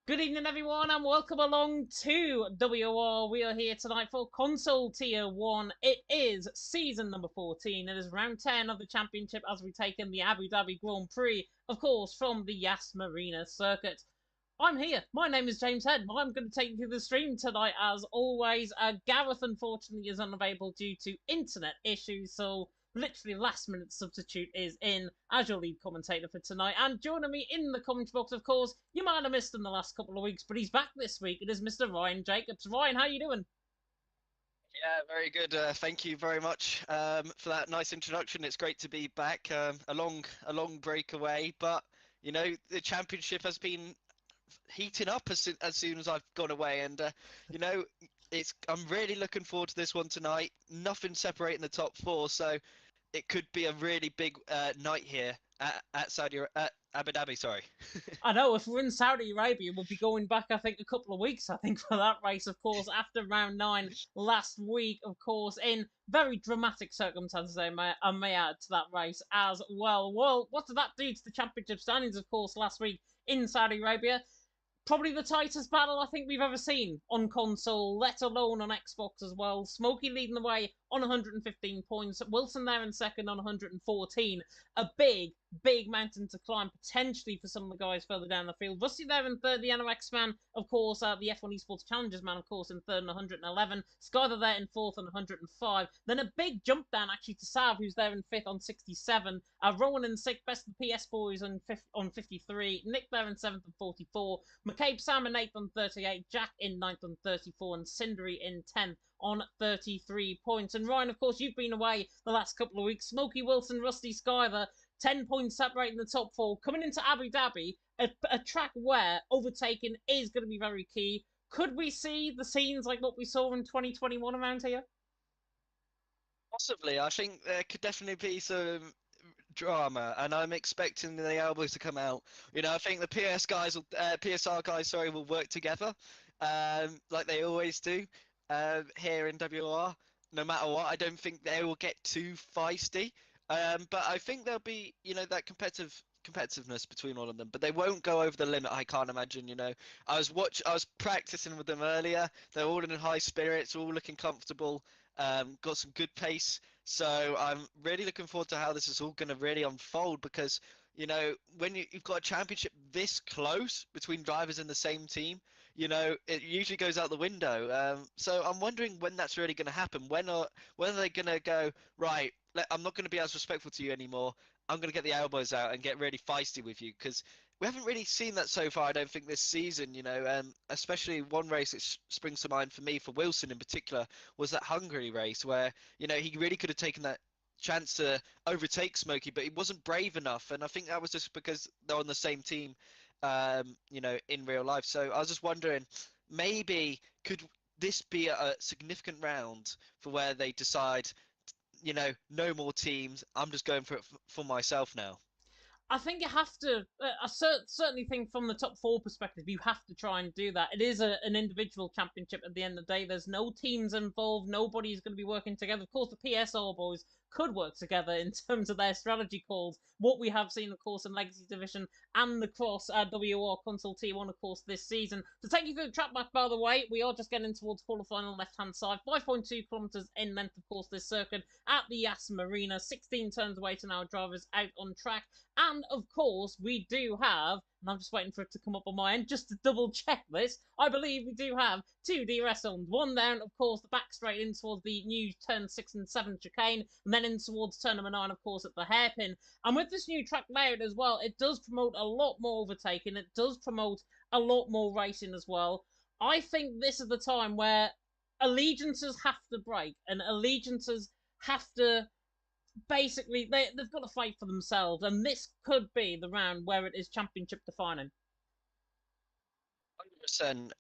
Good evening, everyone, and welcome along to WOR. We are here tonight for Console Tier 1. It is season number 14. It is round 10 of the championship as we take in the Abu Dhabi Grand Prix, of course, from the Yas Marina circuit. I'm here. My name is James Head. I'm going to take you through the stream tonight, as always. Gareth, unfortunately, is unavailable due to internet issues, so literally last minute substitute is in as your lead commentator for tonight. And joining me in the commentary box, of course, you might have missed him the last couple of weeks, but he's back this week. It is Mr. Ryan Jacobs. Ryan, how you doing? Yeah, very good. Thank you very much for that nice introduction. It's great to be back. A long break away, but the championship has been heating up as soon as I've gone away, and you know it's I'm really looking forward to this one tonight. Nothing separating the top four, so it could be a really big night here at Abu Dhabi. Sorry. I know if we're in Saudi Arabia, we'll be going back, I think, a couple of weeks, I think, for that race, of course, after round 9 last week, of course, in very dramatic circumstances, I may add to that race as well. Well, what did that do to the championship standings, of course, last week in Saudi Arabia? Probably the tightest battle I think we've ever seen on console, let alone on Xbox as well. Smokey leading the way on 115 points. Wilson there in second on 114. A big mountain to climb potentially for some of the guys further down the field. Rusty there in third, the NOX man, of course, the F1 Esports Challengers man, of course, in third and 111. Skyler there in fourth on 105. Then a big jump down actually to Sav, who's there in fifth on 67. Rowan in sixth, best of the PS boys on 53. Nick there in seventh on 44. McCabe Sam in eighth on 38. Jack in ninth on 34. And Cindery in 10th on 33 points. And Ryan, of course, you've been away the last couple of weeks. Smokey Wilson, Rusty Skyler, 10 points separating the top four. Coming into Abu Dhabi, a track where overtaking is going to be very key. Could we see the scenes like what we saw in 2021 around here? Possibly. I think there could definitely be some drama, and I'm expecting the elbows to come out. I think the PSR guys, sorry, will work together, like they always do, here in WR. No matter what, I don't think they will get too feisty. But I think there'll be, that competitiveness between all of them, but they won't go over the limit. I can't imagine. I was practicing with them earlier. They're all in high spirits, all looking comfortable. Got some good pace. So I'm really looking forward to how this is all going to really unfold because, when you've got a championship this close between drivers in the same team, it usually goes out the window. So I'm wondering when that's really going to happen. When are they going to go, right, I'm not going to be as respectful to you anymore. I'm going to get the elbows out and get really feisty with you because we haven't really seen that so far, I don't think, this season, especially one race that springs to mind for me, for Wilson in particular, was that Hungary race where, he really could have taken that chance to overtake Smokey, but he wasn't brave enough. And I think that was just because they're on the same team, in real life. So I was just wondering, maybe could this be a significant round for where they decide, no more teams. I'm just going for it for myself now. I think you have to. Certainly think from the top four perspective, you have to try and do that. It is an individual championship at the end of the day. There's no teams involved. Nobody's going to be working together. Of course, the PSR boys could work together in terms of their strategy calls. What we have seen, of course, in Legacy Division and the Cross WR Console T1, of course, this season. To take you through the track map, by the way, we are just getting towards quarterfinal left-hand side. 5.2 kilometres in length, of course, this circuit at the Yas Marina. 16 turns away to now drivers out on track. And of course, we do have, and I'm just waiting for it to come up on my end just to double check this. I believe we do have two DRS zones. One down, of course, the back straight in towards the new turn 6 and 7 chicane, and then in towards turn number 9, of course, at the hairpin. And with this new track layout as well, it does promote a lot more overtaking. It does promote a lot more racing as well. I think this is the time where allegiances have to break, and allegiances have to basically they've got to fight for themselves, and this could be the round where it is championship defining. 100%.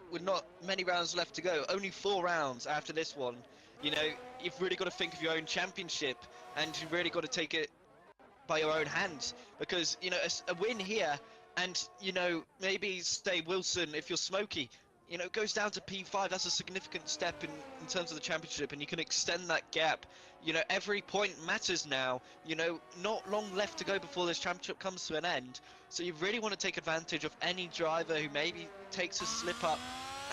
With not many rounds left to go, only 4 rounds after this one. You've really got to think of your own championship, and you've really got to take it by your own hands because a win here, and maybe say Wilson, if you're Smoky, you know, goes down to P5, that's a significant step in terms of the championship, and you can extend that gap. You know, every point matters now. You know, not long left to go before this championship comes to an end. So you really want to take advantage of any driver who maybe takes a slip up,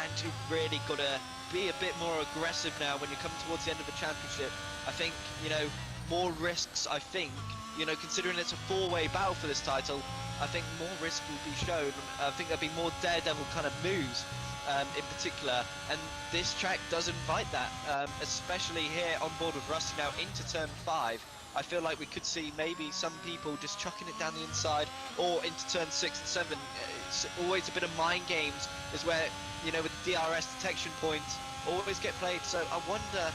and you've really got to be a bit more aggressive now when you come towards the end of the championship. I think, you know, more risks, I think, you know, considering it's a four-way battle for this title, I think more risk will be shown. I think there'll be more daredevil kind of moves in particular, and this track does invite that, especially here on board with Rusty now into turn 5. I feel like we could see maybe some people just chucking it down the inside or into turn 6 and 7. It's always a bit of mind games is where, you know, with DRS detection points always get played. So I wonder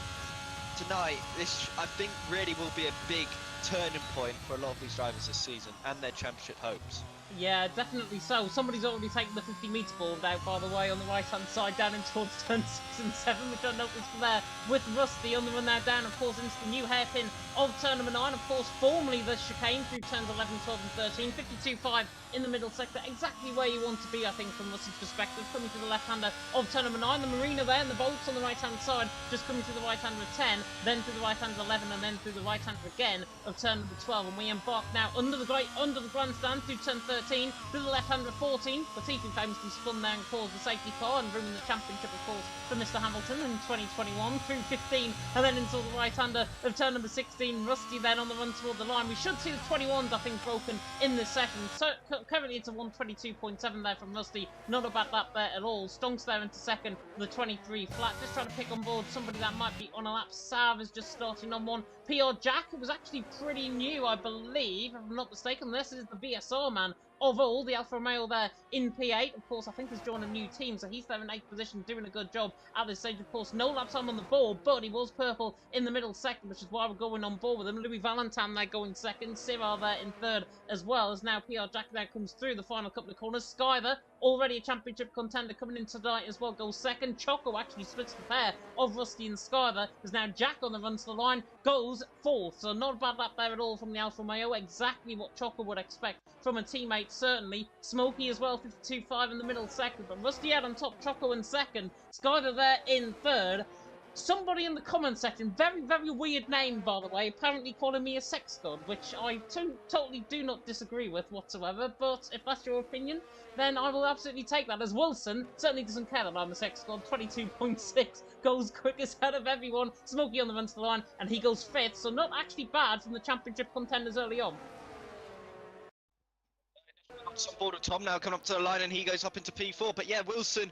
tonight, this I think really will be a big turning point for a lot of these drivers this season and their championship hopes. Yeah, definitely so. Somebody's already taken the 50-metre board out, by the way, on the right-hand side, down in towards turn 6 and 7, which I noticed there with Rusty on the run now down, of course, into the new hairpin of turn number 9. Of course, formerly the chicane through turns 11, 12 and 13. 52.5 in the middle sector, exactly where you want to be, I think, from Rusty's perspective. Coming to the left-hander of turn number 9, the marina there, and the boats on the right-hand side, just coming to the right-hander of 10, then to the right-hander of 11, and then through the right-hander again of turn number 12. And we embark now under the grandstand through turn 13, to the left-hander of 14. Latifi famously spun there and caused the safety car and ruined the championship, of course, for Mr. Hamilton in 2021 through 15, and then into the right-hander of turn number 16. Rusty then on the run toward the line. We should see the 21s, I think, broken in this session. So currently it's a 122.7 there from Rusty. Not a bad lap there at all. Stonks there into second, the 23 flat. Just trying to pick on board somebody that might be on a lap. Sav is just starting on one. PR Jack, who was actually pretty new, I believe, if I'm not mistaken. This is the VSR man of all, the Alfa Romeo there in P8, of course, I think has joined a new team, so he's there in 8th position, doing a good job at this stage. Of course, no lap time on the board, but he was purple in the middle second, which is why we're going on board with him. Louis Valentin there going second, Sirar there in third as well, as now PR Jack there comes through the final couple of corners. Skyver, already a championship contender, coming in tonight as well, goes second. Choco actually splits the pair of Rusty and Skyver, as now Jack on the run to the line goes fourth, so not a bad lap there at all from the Alfa Romeo, exactly what Choco would expect from a teammate, certainly. Smokey as well, 52.5 in the middle second, but Rusty out on top, Choco in second, Skyver there in third. Somebody in the comment section, very, very weird name, by the way, apparently calling me a sex god, which I totally do not disagree with whatsoever, but if that's your opinion, then I will absolutely take that, as Wilson certainly doesn't care that I'm a sex god. 22.6, goes quickest out of everyone. Smokey on the run to the line, and he goes fifth, so not actually bad from the championship contenders early on. On board with Tom now, coming up to the line, and he goes up into P4. But yeah, Wilson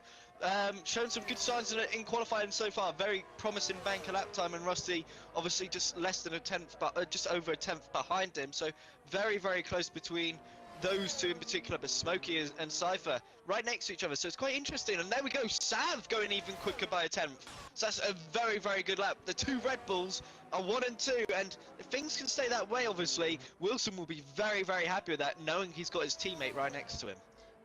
shown some good signs in qualifying so far. Very promising banker lap time, and Rusty obviously just less than a tenth, but just over a tenth behind him. So very, very close between those two in particular, but Smokey and Cypher right next to each other. So it's quite interesting. And there we go, Sav going even quicker by a tenth. So that's a very, very good lap. The two Red Bulls are 1 and 2, and if things can stay that way, obviously, Wilson will be very, very happy with that, knowing he's got his teammate right next to him.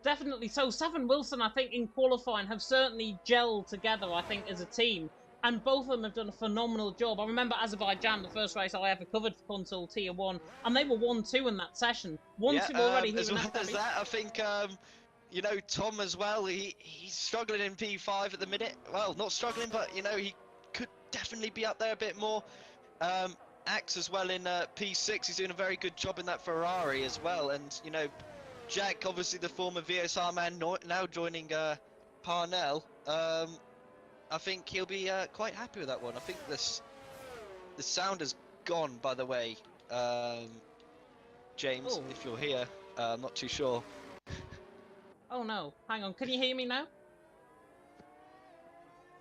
Definitely so. Sav and Wilson, I think, in qualifying have certainly gelled together, I think, as a team. And both of them have done a phenomenal job. I remember Azerbaijan, the first race I ever covered for Console Tier 1, and they were 1-2 in that session. 1-2 already. As well as that, I think, you know, Tom as well, he's struggling in P5 at the minute. Well, not struggling, but, you know, he could definitely be up there a bit more. Axe as well in P6, he's doing a very good job in that Ferrari as well. And, you know, Jack, obviously the former VSR man, now joining Parnell. I think he'll be quite happy with that one. I think the sound has gone, by the way, James, if you're here. I'm not too sure. Oh no, hang on, can you hear me now?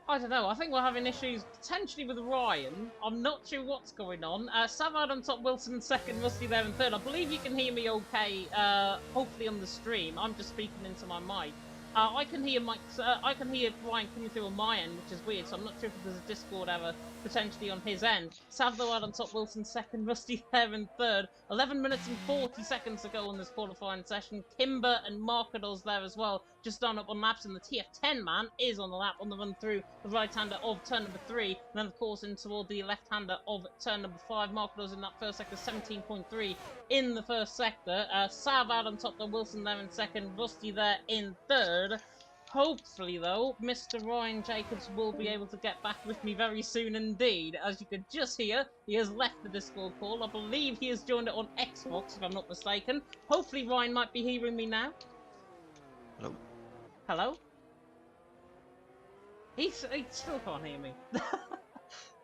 I don't know, I think we're having issues potentially with Ryan. I'm not sure what's going on. Savard on top, Wilson second, Rusty there in third. I believe you can hear me okay, hopefully on the stream. I'm just speaking into my mic. I can hear Ryan coming through on my end, which is weird, so I'm not sure if there's a Discord error potentially on his end. Savard on top, Wilson second, Rusty there in third. 11 minutes and 40 seconds to go on this qualifying session. Kimber and Marcados there as well, just done up on laps, and the TF10 man is on the lap on the run through the right-hander of turn number 3, and then of course in toward the left-hander of turn number 5. Marcados in that first sector, 17.3 in the first sector. Savard on top, then Wilson there in second, Rusty there in third. Hopefully, though, Mr. Ryan Jacobs will be able to get back with me very soon indeed. As you could just hear, he has left the Discord call. I believe he has joined it on Xbox, if I'm not mistaken. Hopefully, Ryan might be hearing me now. Hello? Hello? He still can't hear me.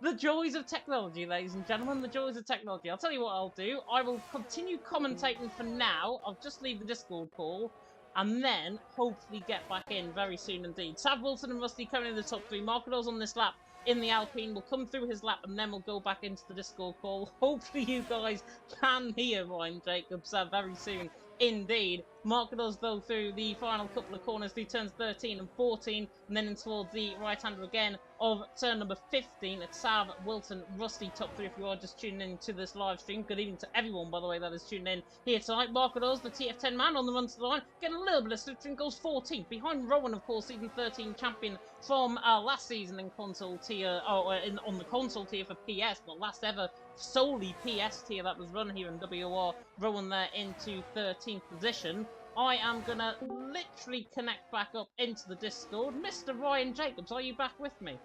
The joys of technology, ladies and gentlemen, the joys of technology. I'll tell you what I'll do. I will continue commentating for now. I'll just leave the Discord call, and then hopefully get back in very soon indeed. Sav Wilson and Rusty coming in the top 3. Marcados on this lap in the Alpine will come through his lap, and then we'll go back into the Discord call. Hopefully you guys can hear Ryan Jacobs very soon indeed. Marcados though through the final couple of corners through turns 13 and 14, and then in towards the right-hander again of turn number 15. It's Sav, Wilson, Rusty, top 3 if you are just tuning in to this live stream. Good evening to everyone, by the way, that is tuning in here tonight. Marcados, the TF10 man on the run to the line, getting a little bit of slipstream, goes 14th. Behind Rowan, of course, season 13 champion from last season in console tier, on the console tier for PS, but last ever solely PS tier that was run here in WOR. Rowan there into 13th position. I am gonna literally connect back up into the Discord. Mr. Ryan Jacobs, are you back with me?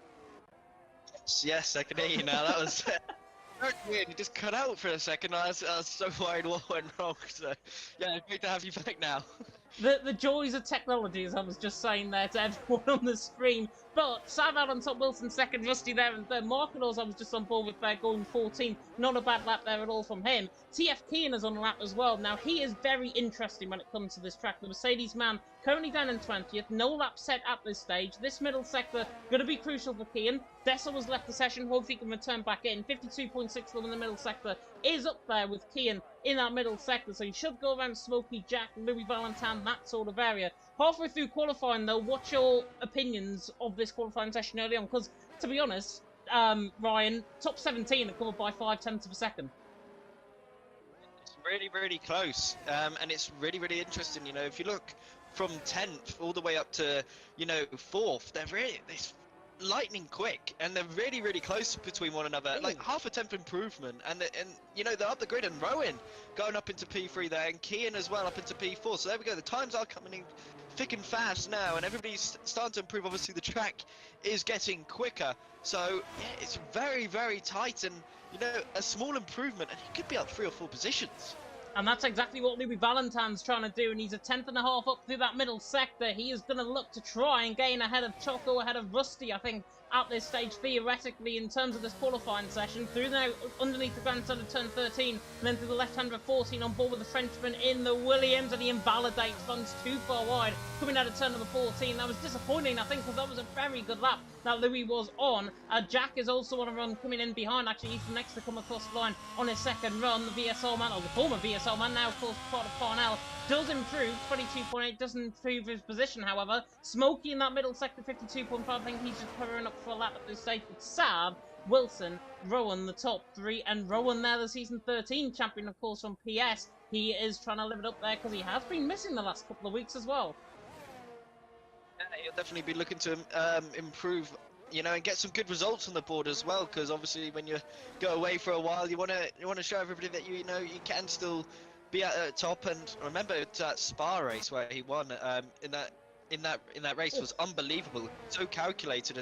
Yes, I can hear you now. That was very weird. You just cut out for a second. I was so worried what went wrong. So, yeah, great to have you back now. The joys of technology, as I was just saying there to everyone on the stream. But Sav out on top, Wilson second, Rusty there and third. Marcados I was just on board with there, going 14th. Not a bad lap there at all from him. TF Kean is on the lap as well. Now, he is very interesting when it comes to this track. The Mercedes man currently down in 20th. No lap set at this stage. This middle sector going to be crucial for Kean. Dessel has left the session. Hopefully he can return back in. 52.6 in the middle sector is up there with Kean in that middle sector. So he should go around Smokey, Jack, Louis Valentine, that sort of area. Halfway through qualifying, though, what's your opinions of this qualifying session early on? Because, to be honest, Ryan, top 17 are covered by 5/10 of a second. It's really, really close. And it's really, really interesting. You know, if you look from 10th all the way up to, 4th, it's lightning quick, and they're really, really close between one another. Ooh. Like half a temp improvement, and they're up the grid, and Rowan going up into P3 there, and Kean as well up into P4. So there we go. The times are coming in thick and fast now, and everybody's starting to improve. Obviously, the track is getting quicker, so yeah, it's very, very tight, and a small improvement, and he could be up 3 or 4 positions. And that's exactly what Louis Valentine's trying to do, and he's a 10th and a half up through that middle sector. He is going to look to try and gain ahead of Choco, ahead of Rusty, I think, at this stage, theoretically, in terms of this qualifying session. Through now, underneath the grandstand of turn 13, and then through the left-hander of 14, on board with the Frenchman in the Williams, and he invalidates, runs too far wide, coming out of turn number 14. That was disappointing, I think, because that was a very good lap that Louis was on. Jack is also on a run coming in behind. Actually, he's the next to come across the line on his second run. The VSL man, or the former VSL man, now of course part of Parnell, does improve. 22.8 doesn't improve his position, however. Smokey in that middle sector, 52.5. I think he's just covering up for a lap at this stage with Sav, Wilson, Rowan, the top 3, and Rowan there, the season 13 champion, of course, from PS. He is trying to live it up there because he has been missing the last couple of weeks as well. Yeah, he'll definitely be looking to improve, and get some good results on the board as well. Because obviously, when you go away for a while, you want to show everybody that you can still be at the top. And remember that Spa race where he won in that race was unbelievable, so calculated,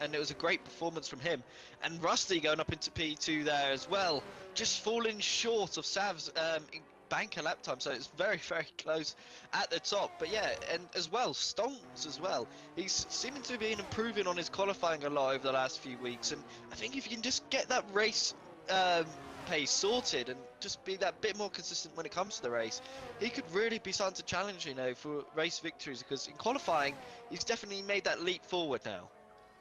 and it was a great performance from him. And Rusty going up into P2 there as well, just falling short of Sav's banker lap time, so it's very, very close at the top. But yeah, and as well, Stonks as well, he's seeming to be improving on his qualifying a lot over the last few weeks, and I think if you can just get that race pace sorted and just be that bit more consistent when it comes to the race, he could really be starting to challenge, for race victories, because in qualifying he's definitely made that leap forward now.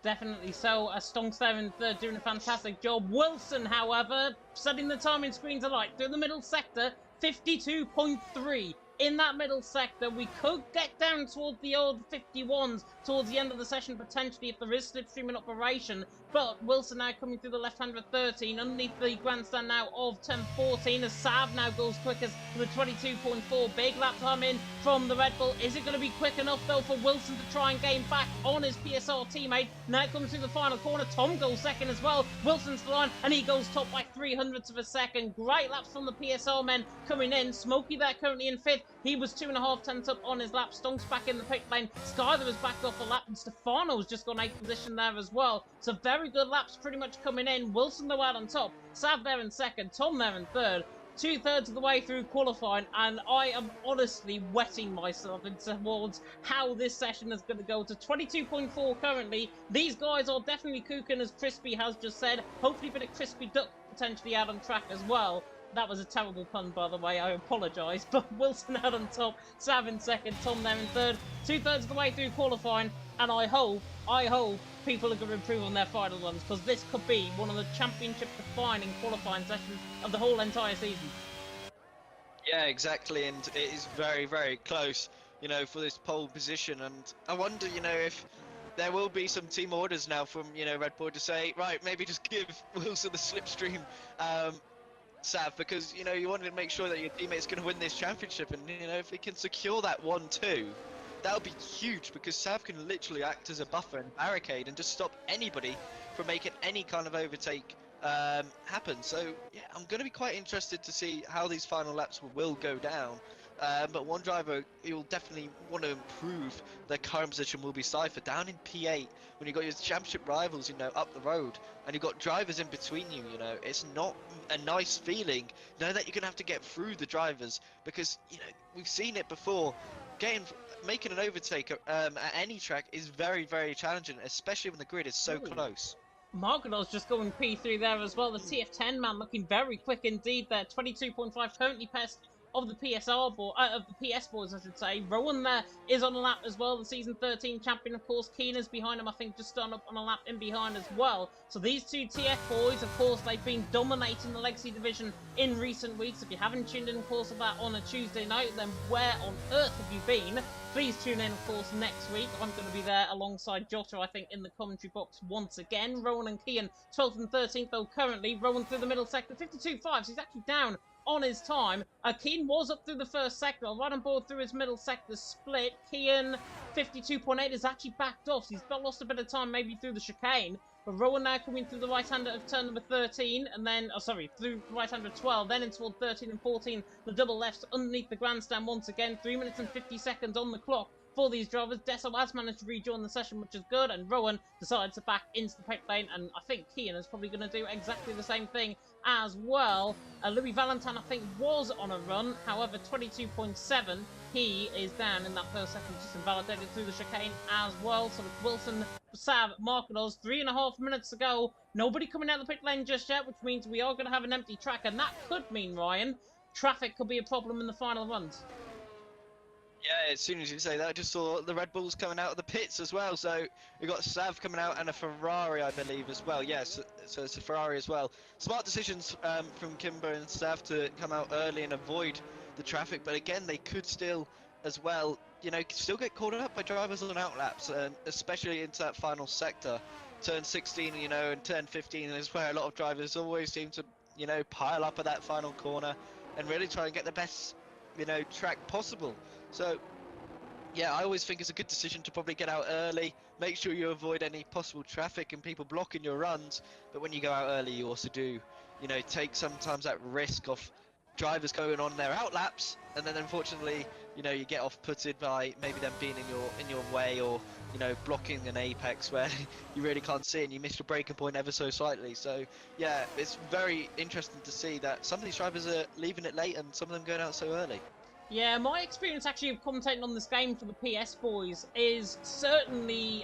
Definitely so. Stonks there in third, doing a fantastic job. Wilson, however, setting the timing screens alight through the middle sector, 52.3. In that middle sector, we could get down towards the old 51s towards the end of the session, potentially, if there is slipstream in operation. But Wilson now coming through the left-hander of 13, underneath the grandstand now of turn 14, as Sav now goes quickest with a 22.4. Big lap time in from the Red Bull. Is it going to be quick enough, though, for Wilson to try and gain back on his PSR teammate? Now it comes through the final corner. Tom goes second as well. Wilson's the line, and he goes top by 0.03 of a second. Great laps from the PSR men coming in. Smokey there currently in fifth. He was 2.5 tenths up on his lap. Stonk's back in the pit lane. Skyler has backed off a lap, and Stefano's just gone 8th position there as well. So very good laps pretty much coming in. Wilson though out on top. Sav there in second. Tom there in third. 2/3 of the way through qualifying, and I am honestly wetting myself towards how this session is going to go to 22.4 currently. These guys are definitely cooking, as Crispy has just said. Hopefully a bit of crispy duck potentially out on track as well. That was a terrible pun, by the way, I apologise. But Wilson out on top, Sav in second, Tom there in third. 2/3 of the way through qualifying, and I hope people are going to improve on their final runs, because this could be one of the championship-defining qualifying sessions of the whole entire season. Yeah, exactly, and it is very, very close, you know, for this pole position. And I wonder, you know, if there will be some team orders now from, you know, Red Bull to say, right, maybe just give Wilson the slipstream, Sav, because, you know, you wanted to make sure that your teammate's going to win this championship, and, you know, if he can secure that 1-2, that would be huge, because Sav can literally act as a buffer and barricade and just stop anybody from making any kind of overtake happen. So yeah, I'm going to be quite interested to see how these final laps will go down. But one driver you'll definitely want to improve their current position will be Cypher down in P8 when you've got your championship rivals, you know, up the road, and you've got drivers in between you. You know, it's not a nice feeling. Know that you're going to have to get through the drivers, because, you know, we've seen it before. Making an overtake at any track is very, very challenging, especially when the grid is so close. Margadol's just going P3 there as well. The TF10 man looking very quick indeed there. 22.5 currently best of the PSR board, of the PS boards, I should say. Rowan there is on a lap as well. The season 13 champion, of course. Keena's behind him, I think, just starting up on a lap in behind as well. So these two TF boys, of course, they've been dominating the Legacy division in recent weeks. If you haven't tuned in, of course, of that on a Tuesday night, then where on earth have you been? Please tune in, of course, next week. I'm going to be there alongside Jota, I think, in the commentary box once again. Rowan and Kian, 12th and 13th, though, currently. Rowan through the middle sector, 52.5, so he's actually down on his time. Kian was up through the first sector, right on board through his middle sector split. Kian, 52.8, is actually backed off, so he's lost a bit of time maybe through the chicane. But Rowan now coming through the right-hander of turn number 13, and then, through the right-hander of 12, then in toward 13 and 14, the double lefts underneath the grandstand once again. 3 minutes and 50 seconds on the clock for these drivers. Desso has managed to rejoin the session, which is good, and Rowan decides to back into the pit lane, and I think Kian is probably going to do exactly the same thing as well. Louis Valentine, I think, was on a run, however, 22.7, he is down in that first second, just invalidated through the chicane as well. So it's Wilson, Sav, Markedos, 3.5 minutes to go. Nobody coming out of the pit lane just yet, which means we are going to have an empty track, and that could mean, Ryan, traffic could be a problem in the final runs. Yeah, as soon as you say that, I just saw the Red Bulls coming out of the pits as well. So we've got Sav coming out and a Ferrari, I believe, as well. Yes, so it's a Ferrari as well. Smart decisions from Kimber and Sav to come out early and avoid the traffic. But again, they could still, as well, you know, still get caught up by drivers on outlaps, and especially into that final sector. Turn 16, you know, and turn 15 is where a lot of drivers always seem to, you know, pile up at that final corner and really try and get the best, you know, track possible. So, yeah, I always think it's a good decision to probably get out early, make sure you avoid any possible traffic and people blocking your runs. But when you go out early, you also do, you know, take sometimes that risk of drivers going on their outlaps, and then unfortunately, you know, you get off-putted by maybe them being in your way, or, you know, blocking an apex where you really can't see and you miss your braking point ever so slightly. So yeah, it's very interesting to see that some of these drivers are leaving it late and some of them going out so early. Yeah, my experience actually of commentating on this game for the PS boys is certainly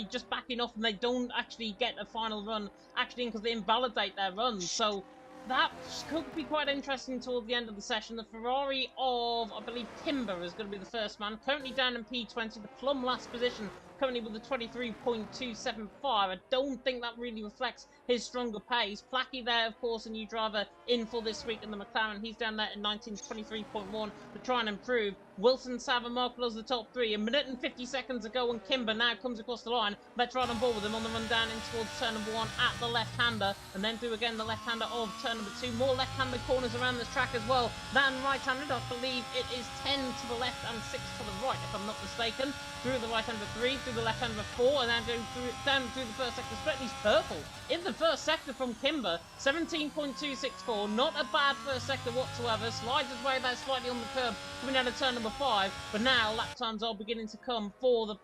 just backing off, and they don't actually get a final run, actually, because they invalidate their runs. So that could be quite interesting toward the end of the session. The Ferrari of, I believe, Kimber is going to be the first man, currently down in P20, the plumb last position, currently with a 23.275. I don't think that really reflects his stronger pace. Placky there, of course, a new driver in for this week in the McLaren. He's down there at 1923.1 to try and improve. Wilson, Sav and Markelos the top 3. A minute and 50 seconds to go, and Kimber now comes across the line. Let's ride on board with him on the run down in towards turn number 1 at the left-hander, and then do again the left-hander of turn number 2. More left-handed corners around this track as well than right-handed. I believe it is 10 to the left and 6 to the right, if I'm not mistaken. Through the right-hander 3, through the left-hander 4, and then down through the first sector split. He's purple in the first sector from Kimber. 17.264, not a bad first sector whatsoever. Slides his way there slightly on the curb coming out of turn number 5, but now lap times are beginning to come for the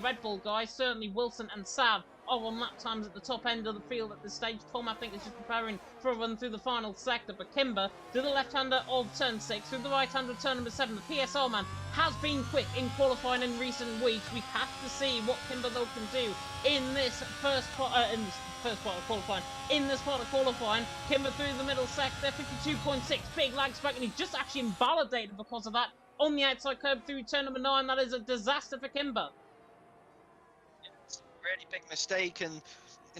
Red Bull guys. Certainly Wilson and Sav are on lap times at the top end of the field at this stage. Tom, I think, is just preparing for a run through the final sector, but Kimber to the left-hander of turn 6, through the right-hander of turn number 7. The PSR man has been quick in qualifying in recent weeks. We have to see what Kimber though can do in this first part of qualifying. In this part of qualifying, Kimber through the middle sector, 52.6, big lag spike, and he's just actually invalidated because of that on the outside curb through turn number 9. That is a disaster for Kimber. It's a really big mistake, and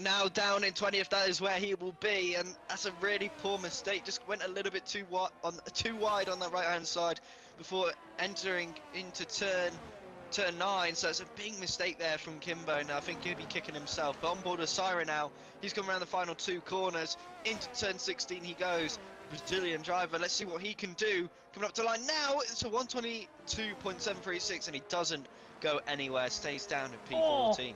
now down in 20th, that is where he will be, and that's a really poor mistake. Just went a little bit too wide on the right-hand side before entering into turn 9, so it's a big mistake there from Kimber, and I think he'll be kicking himself. But on board with Siren now, he's come around the final 2 corners, into turn 16 he goes. Brazilian driver, let's see what he can do. Coming up to line now, it's a 122.736, and he doesn't go anywhere, stays down at P14.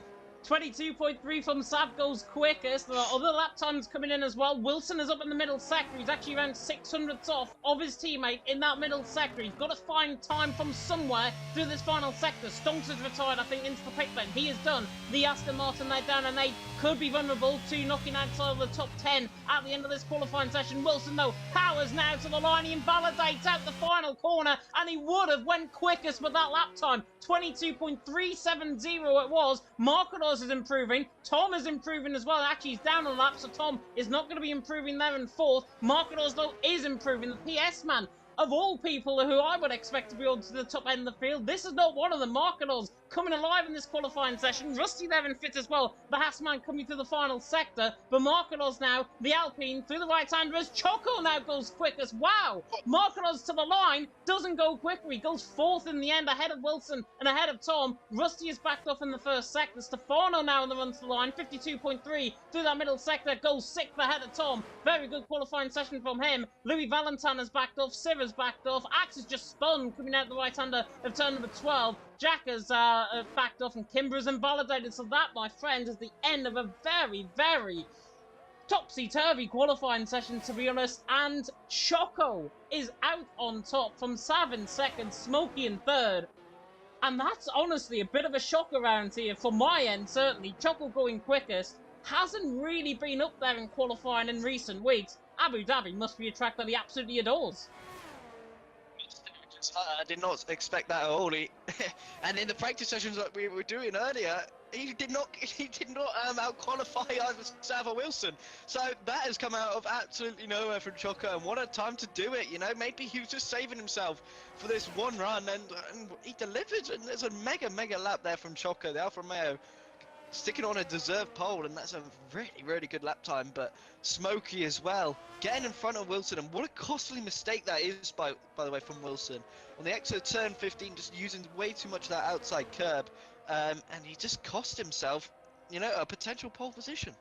22.3 from Sav goes quickest. There are other lap times coming in as well. Wilson is up in the middle sector. He's actually around 600ths off of his teammate in that middle sector. He's got to find time from somewhere through this final sector. Stonks has retired, I think, into the pit lane. He is done. The Aston Martin, they're down, and they could be vulnerable to knocking outside of the top 10 at the end of this qualifying session. Wilson, though, powers now to the line. He invalidates out the final corner, and he would have went quickest with that lap time. 22.370 it was. Markelos is improving. Tom is improving as well. Actually, he's down a lap, so Tom is not going to be improving there in 4th. Markelos, though, is improving. The PS man, of all people who I would expect to be on to the top end of the field, this is not one of them. Markelos coming alive in this qualifying session. Rusty there in 5th as well. The Haas man coming through the final sector. But Markelos now, the Alpine, through the right-hander as Choco now goes quickest. Wow! Markelos to the line, doesn't go quicker. He goes 4th in the end, ahead of Wilson and ahead of Tom. Rusty is backed off in the first sector. Stefano now on the run to the line, 52.3 through that middle sector, goes 6th ahead of Tom. Very good qualifying session from him. Louis Valentin has backed off, Sivers backed off. Axe is just spun coming out the right-hander of turn number 12. Jack has backed off, and Kimber is invalidated. So that, my friend, is the end of a very, very topsy-turvy qualifying session, to be honest. And Choco is out on top from Sav in 2nd, Smokey in 3rd. And that's honestly a bit of a shock around here, from my end certainly. Choco going quickest hasn't really been up there in qualifying in recent weeks. Abu Dhabi must be a track that he absolutely adores. I did not expect that at all. And in the practice sessions that we were doing earlier, he did not out qualify either Sav or Wilson. So that has come out of absolutely nowhere from Choco, and what a time to do it. You know, maybe he was just saving himself for this one run, and he delivered. And there's a mega lap there from Choco, the Alfa Romeo, sticking on a deserved pole, and that's a really good lap time. But Smokey as well, getting in front of Wilson, and what a costly mistake that is, by the way, from Wilson. On the exit of turn 15, just using way too much of that outside curb, and he just cost himself, you know, a potential pole position.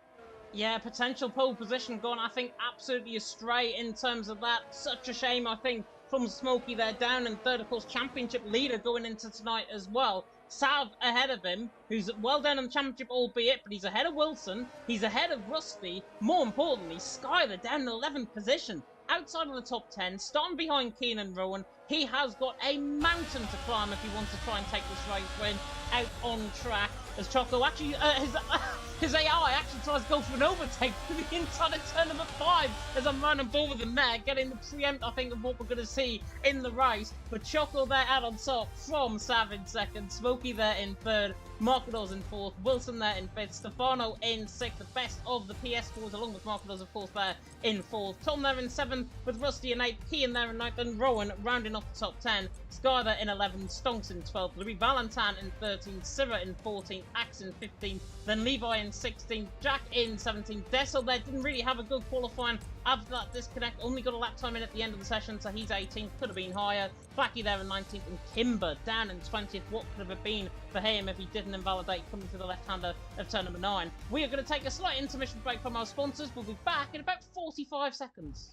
Yeah, potential pole position gone, I think, absolutely astray in terms of that. Such a shame, I think, from Smokey there, down in 3rd, of course, championship leader going into tonight as well. Sav ahead of him, who's well down in the championship, albeit, but he's ahead of Wilson, he's ahead of Rusty. More importantly, Skyler down in 11th position, outside of the top 10, starting behind Keenan Rowan. He has got a mountain to climb if he wants to try and take this race win out on track. As Choco actually, his AI actually tries to go for an overtake to the inside of turn number 5 as I'm running ball with him there, getting the preempt, I think, of what we're going to see in the race. But Choco there out on top from Sav in 2nd, Smokey there in 3rd, Markelos in 4th, Wilson there in 5th, Stefano in 6th, the best of the PS4s, along with Markelos, of course, there in 4th, Tom there in 7th, with Rusty in 8th, Kean there in 9th, and Rowan rounding off the top 10, Sky there in 11th, Stonks in 12th, Louis Valentin in 13th, Sirra in 14th, Axe in 15th, then Levi in Ryan 16th, Jack in 17th. Dessel there didn't really have a good qualifying after that disconnect, only got a lap time in at the end of the session, so he's 18th, could have been higher. Blackie there in 19th, and Kimber down in 20th. What could have it been for him if he didn't invalidate coming to the left-hander of turn number 9? We are going to take a slight intermission break from our sponsors. We'll be back in about 45 seconds.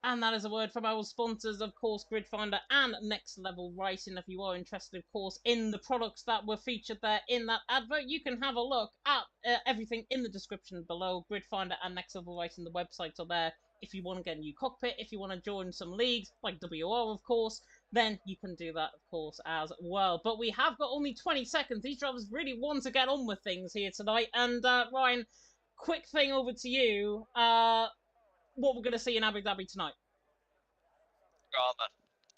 And that is a word from our sponsors, of course, Gridfinder and Next Level Racing. If you are interested, of course, in the products that were featured there in that advert, you can have a look at everything in the description below. Gridfinder and Next Level Racing, the websites are there. If you want to get a new cockpit, if you want to join some leagues, like WOR, of course, then you can do that, of course, as well. But we have got only 20 seconds. These drivers really want to get on with things here tonight. And, Ryan, quick thing over to you. What we're going to see in Abu Dhabi tonight? Drama.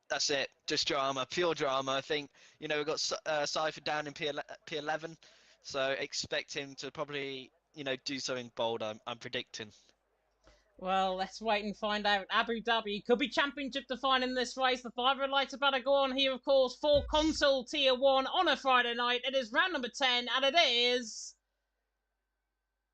That's it. Just drama. Pure drama. I think, we've got Cypher down in P11, so expect him to probably, do something bold, I'm predicting. Well, let's wait and find out. Abu Dhabi could be championship defining this race. The 5 red lights about to go on here, of course, for console tier 1 on a Friday night. It is round number 10, and it is...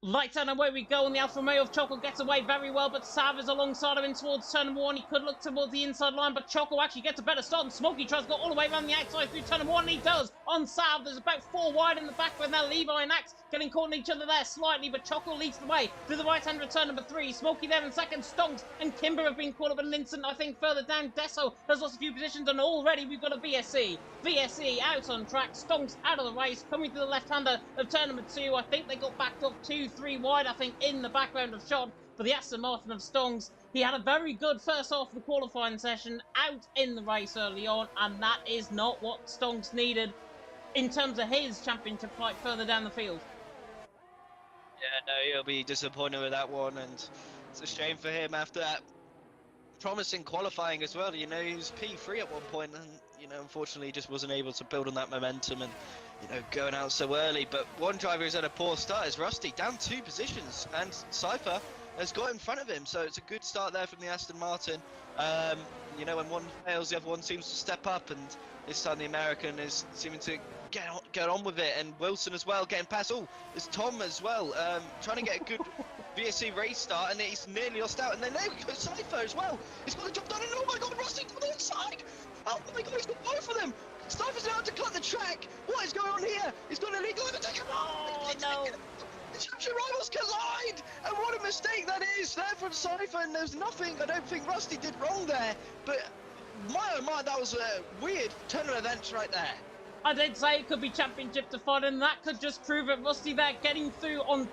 Lights out and away we go, and the Alfa Romeo of Choco gets away very well, but Sav is alongside him in towards turn number 1. He could look towards the inside line, but Choco actually gets a better start, and Smokey tries to go all the way around the outside through turn number 1, and he does. On Sav, there's about 4 wide in the back, but now Levi and Axe getting caught in each other there slightly, but Choco leads the way through the right-hand return number 3. Smokey there in second, Stonks and Kimber have been caught up in an instant. I think further down, Deso has lost a few positions, and already we've got a VSC. VSC out on track, Stonks out of the race, coming to the left-hander of turn number 2. I think they got backed up 2-3 wide, I think, in the background of shot for the Aston Martin of Stonks. He had a very good first half of the qualifying session out in the race early on, and that is not what Stonks needed in terms of his championship fight further down the field. Yeah, no, he'll be disappointed with that one, and it's a shame for him after that promising qualifying as well. He was P3 at one point, and unfortunately just wasn't able to build on that momentum and going out so early. But one driver who's had a poor start is Rusty, down 2 positions, and Cypher has got in front of him, so it's a good start there from the Aston Martin. When one fails, the other one seems to step up, and this time the American is seeming to get on with it, and Wilson as well getting past. Oh, there's Tom as well, trying to get a good VSC race start, and he's nearly lost out. And then there we go, Cypher as well. He's got the job done, and oh my god, Rusty on the inside! Oh my god, he's got both of them! Cypher's now to cut the track! What is going on here? He's got an illegal overtake! Oh no! The championship rivals collide! And what a mistake that is there from Cypher, and there's nothing I don't think Rusty did wrong there, but my oh my, that was a weird turn of events right there. I did say it could be championship defining, and that could just prove it. Rusty there getting through on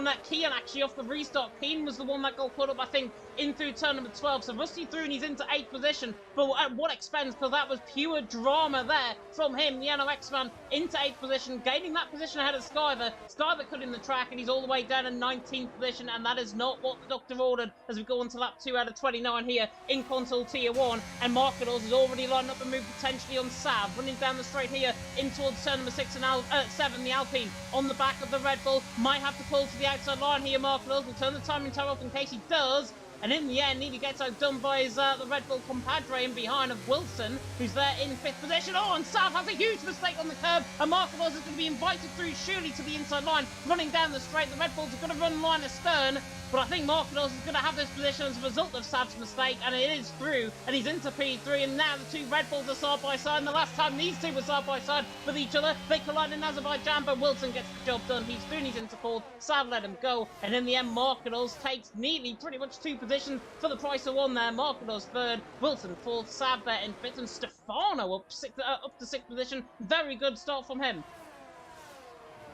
that Kean actually off the restart. Kean was the one that got caught up, I think, in through turn number 12. So Rusty through and he's into 8th position, but at what expense? Because that was pure drama there from him, the NOX man, into 8th position, gaining that position ahead of Skyver. Skyver cut in the track, and he's all the way down in 19th position, and that is not what the doctor ordered as we go on to lap 2 out of 29 here in console tier 1. And Marketos is already lined up and moved potentially on Sav, running down the straight here in towards turn number 6 and 7, the Alpine on the back of the Red Bull. Might have to pull to the outside line here. Marketos will turn the timing tower off in case he does. and in the end, nearly gets outdone by his the Red Bull compadre in behind of Wilson, who's there in 5th position. Oh, and Sav has a huge mistake on the curb, and Marquez is going to be invited through surely to the inside line, running down the straight. The Red Bulls are going to run line astern, but I think Marquez is going to have this position as a result of Sav's mistake, and it is through, and he's into P3, and now the two Red Bulls are side by side, and the last time these two were side by side with each other, they collide in Azerbaijan, but Wilson gets the job done. He's through, and he's into 4th. Sav let him go, and in the end, Marquez takes neatly pretty much 2 positions for the price of 1 there. Marquez 3rd, Wilson 4th, Sav there in 5th, and Stefano up to 6th position. Very good start from him.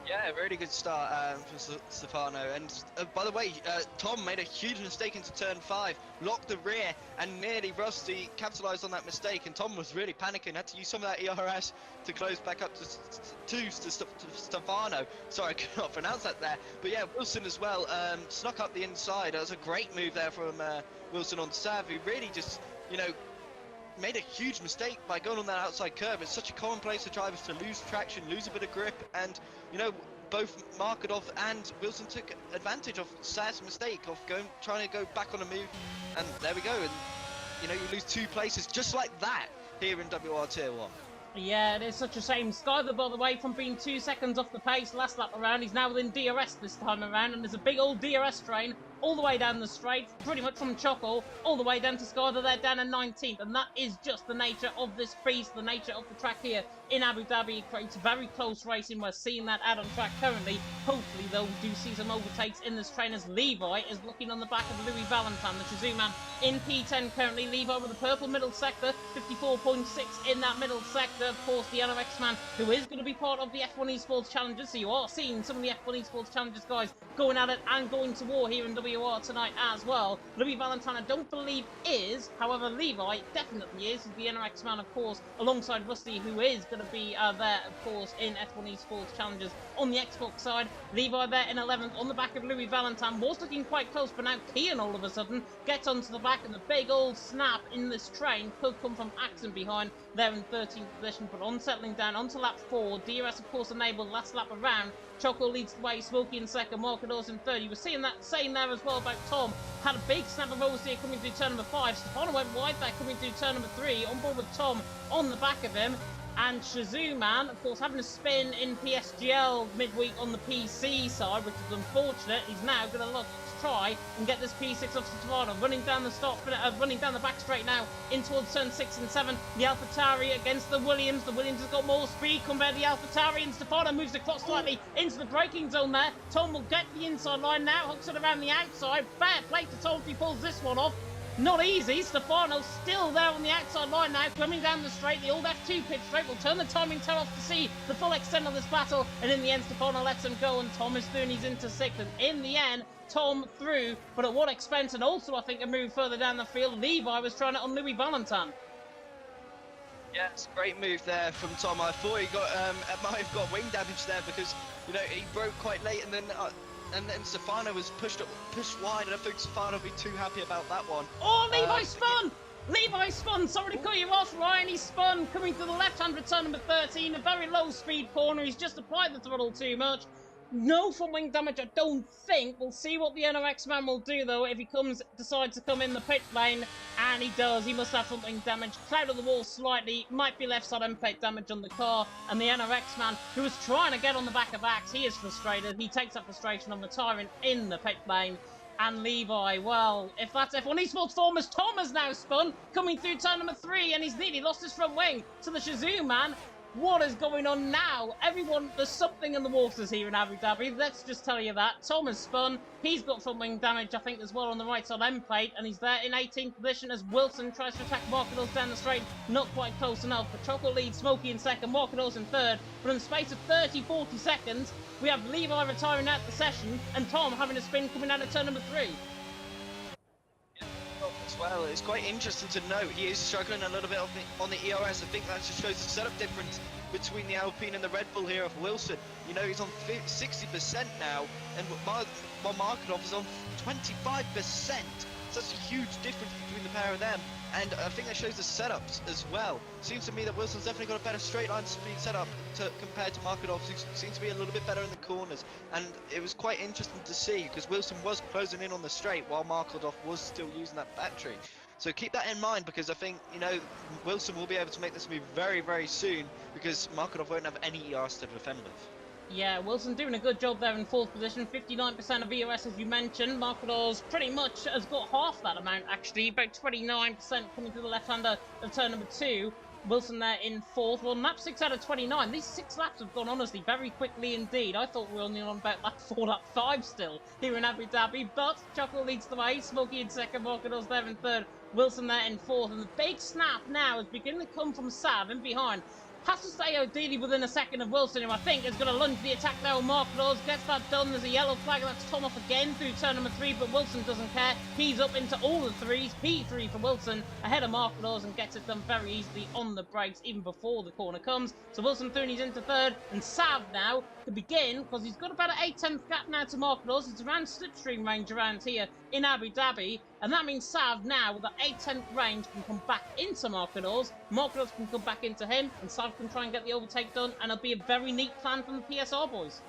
Yeah, really good start for Stefano. And by the way, Tom made a huge mistake into turn 5, locked the rear, and nearly Rusty capitalised on that mistake. And Tom was really panicking, had to use some of that ERS to close back up to Stefano. Sorry, I could not pronounce that there. But yeah, Wilson as well snuck up the inside. That was a great move there from Wilson on Sav, who really just, you know, made a huge mistake by going on that outside curve. It's such a commonplace for drivers to lose traction, lose a bit of grip, and you know, both Markadov and Wilson took advantage of Sav's mistake of trying to go back on a move, and there we go. And you know, you lose 2 places just like that here in WR Tier 1. Yeah, it is such a shame. Skyler, by the way, from being 2 seconds off the pace last lap around, he's now within DRS this time around, and there's a big old DRS train all the way down the straight, pretty much from Choco all the way down to Skyler. They're down in 19th, and that is just the nature of this beast, the nature of the track here in Abu Dhabi. It creates very close racing. We're seeing that out on track currently. Hopefully, though, we do see some overtakes in this train as Levi is looking on the back of Louis Valentine, the Shazoo man, in P10 currently. Levi with the purple middle sector, 54.6 in that middle sector. Of course, the NRX man, who is going to be part of the F1 Esports Challenges, so you are seeing some of the F1 Esports Challenges guys going at it and going to war here in WR tonight as well. Louis Valentine, I don't believe is, however, Levi definitely is. He's the NRX man, of course, alongside Rusty, who is going to be there, of course, in F1 Esports Challenges on the Xbox side. Levi there in 11th on the back of Louis Valentine. Was looking quite close, but now Kian all of a sudden gets onto the back, and the big old snap in this train could come from Axon behind there in 13th position, but on settling down onto lap 4. DRS, of course, enabled last lap around. Choco leads the way, Smokey in 2nd, Marquez in 3rd. You were seeing that same there as well about Tom. Had a big snap of oversteer coming through turn number 5. Stefano went wide there coming through turn number 3, on board with Tom on the back of him. And Shazoo man, of course, having a spin in PSGL midweek on the PC side, which is unfortunate. He's now going to look to try and get this P6 off Stefano, running down the running down the back straight now in towards turn 6 and 7. The AlphaTauri against the Williams. The Williams has got more speed compared to the AlphaTauri, and Stefano moves across slightly into the braking zone there. Tom will get the inside line now, hooks it around the outside. Fair play to Tom if he pulls this one off. Not easy. Stefano's still there on the outside line now, coming down the straight. The old F2 pit straight will turn the timing tower off to see the full extent of this battle. And in the end, Stefano lets him go, and Tom is through, and he's into 6th. And in the end, Tom through, but at what expense? And also, I think, a move further down the field. Levi was trying it on Louis Valentine. Yeah, it's a great move there from Tom. I thought he might have got wing damage there because, you know, he broke quite late, and then Stefano was pushed wide, and I think Stefano would be too happy about that one. Oh, Levi spun! Levi spun! Sorry to cut you off, Ryan. He spun, coming to the left-hand return number 13, a very low-speed corner. He's just applied the throttle too much. No front wing damage, I don't think. We'll see what the NRX man will do, though, if he decides to come in the pit lane. And he does. He must have front wing damage. Cloud of the wall slightly. Might be left side impact damage on the car. And the NRX man, who was trying to get on the back of Axe, he is frustrated. He takes that frustration on retiring in the pit lane. And Levi, well, if that's F1 Esports Formers, Tom has now spun, coming through turn number 3, and he's nearly lost his front wing to the Shazoo man. What is going on now? Everyone, there's something in the waters here in Abu Dhabi. Let's just tell you that. Tom has spun. He's got front wing damage, I think, as well on the right side end plate. And he's there in 18th position as Wilson tries to attack Marquez down the straight. Not quite close enough. But Choco leads Smokey in 2nd, Marquez in 3rd. But in the space of 30-40 seconds, we have Levi retiring out the session and Tom having a spin coming out of turn number 3. As well, it's quite interesting to note he is struggling a little bit on the ERS. I think that just shows the setup difference between the Alpine and the Red Bull here of Wilson. You know, he's on 60% now, and Markadov is on 25%. such a huge difference between the pair of them, and I think that shows the setups as well. Seems to me that Wilson's definitely got a better straight line speed setup compared to Markadov, who seems to be a little bit better in the corners, and it was quite interesting to see because Wilson was closing in on the straight while Markadov was still using that battery. So keep that in mind, because I think, you know, Wilson will be able to make this move very, very soon, because Markadov won't have any ERs to defend with. Yeah, Wilson doing a good job there in 4th position, 59% of EOS as you mentioned. Markador's pretty much has got half that amount actually, about 29% coming to the left-hander of turn number 2. Wilson there in 4th. Well, lap 6 out of 29. These 6 laps have gone, honestly, very quickly indeed. I thought we were only on about lap 4, lap 5 still here in Abu Dhabi, but Choco leads the way. Smokey in 2nd, Markador's there in 3rd. Wilson there in 4th, and the big snap now is beginning to come from Sav in behind. Has to stay ideally within a second of Wilson, who I think is going to lunge the attack now. Markadors gets that done. There's a yellow flag that's come off again through turn number 3, but Wilson doesn't care. He's up into all the threes. P3 for Wilson ahead of Markadors and gets it done very easily on the brakes even before the corner comes. So Wilson Thurney's into 3rd, and Sav now can begin, because he's got about an 8/10 gap now to Markadors. It's around slipstream range around here in Abu Dhabi, and that means Sav now with that 8/10 range can come back into Markadors. Markadors can come back into him, and Sav can try and get the overtake done, and it'll be a very neat plan from the PSR boys.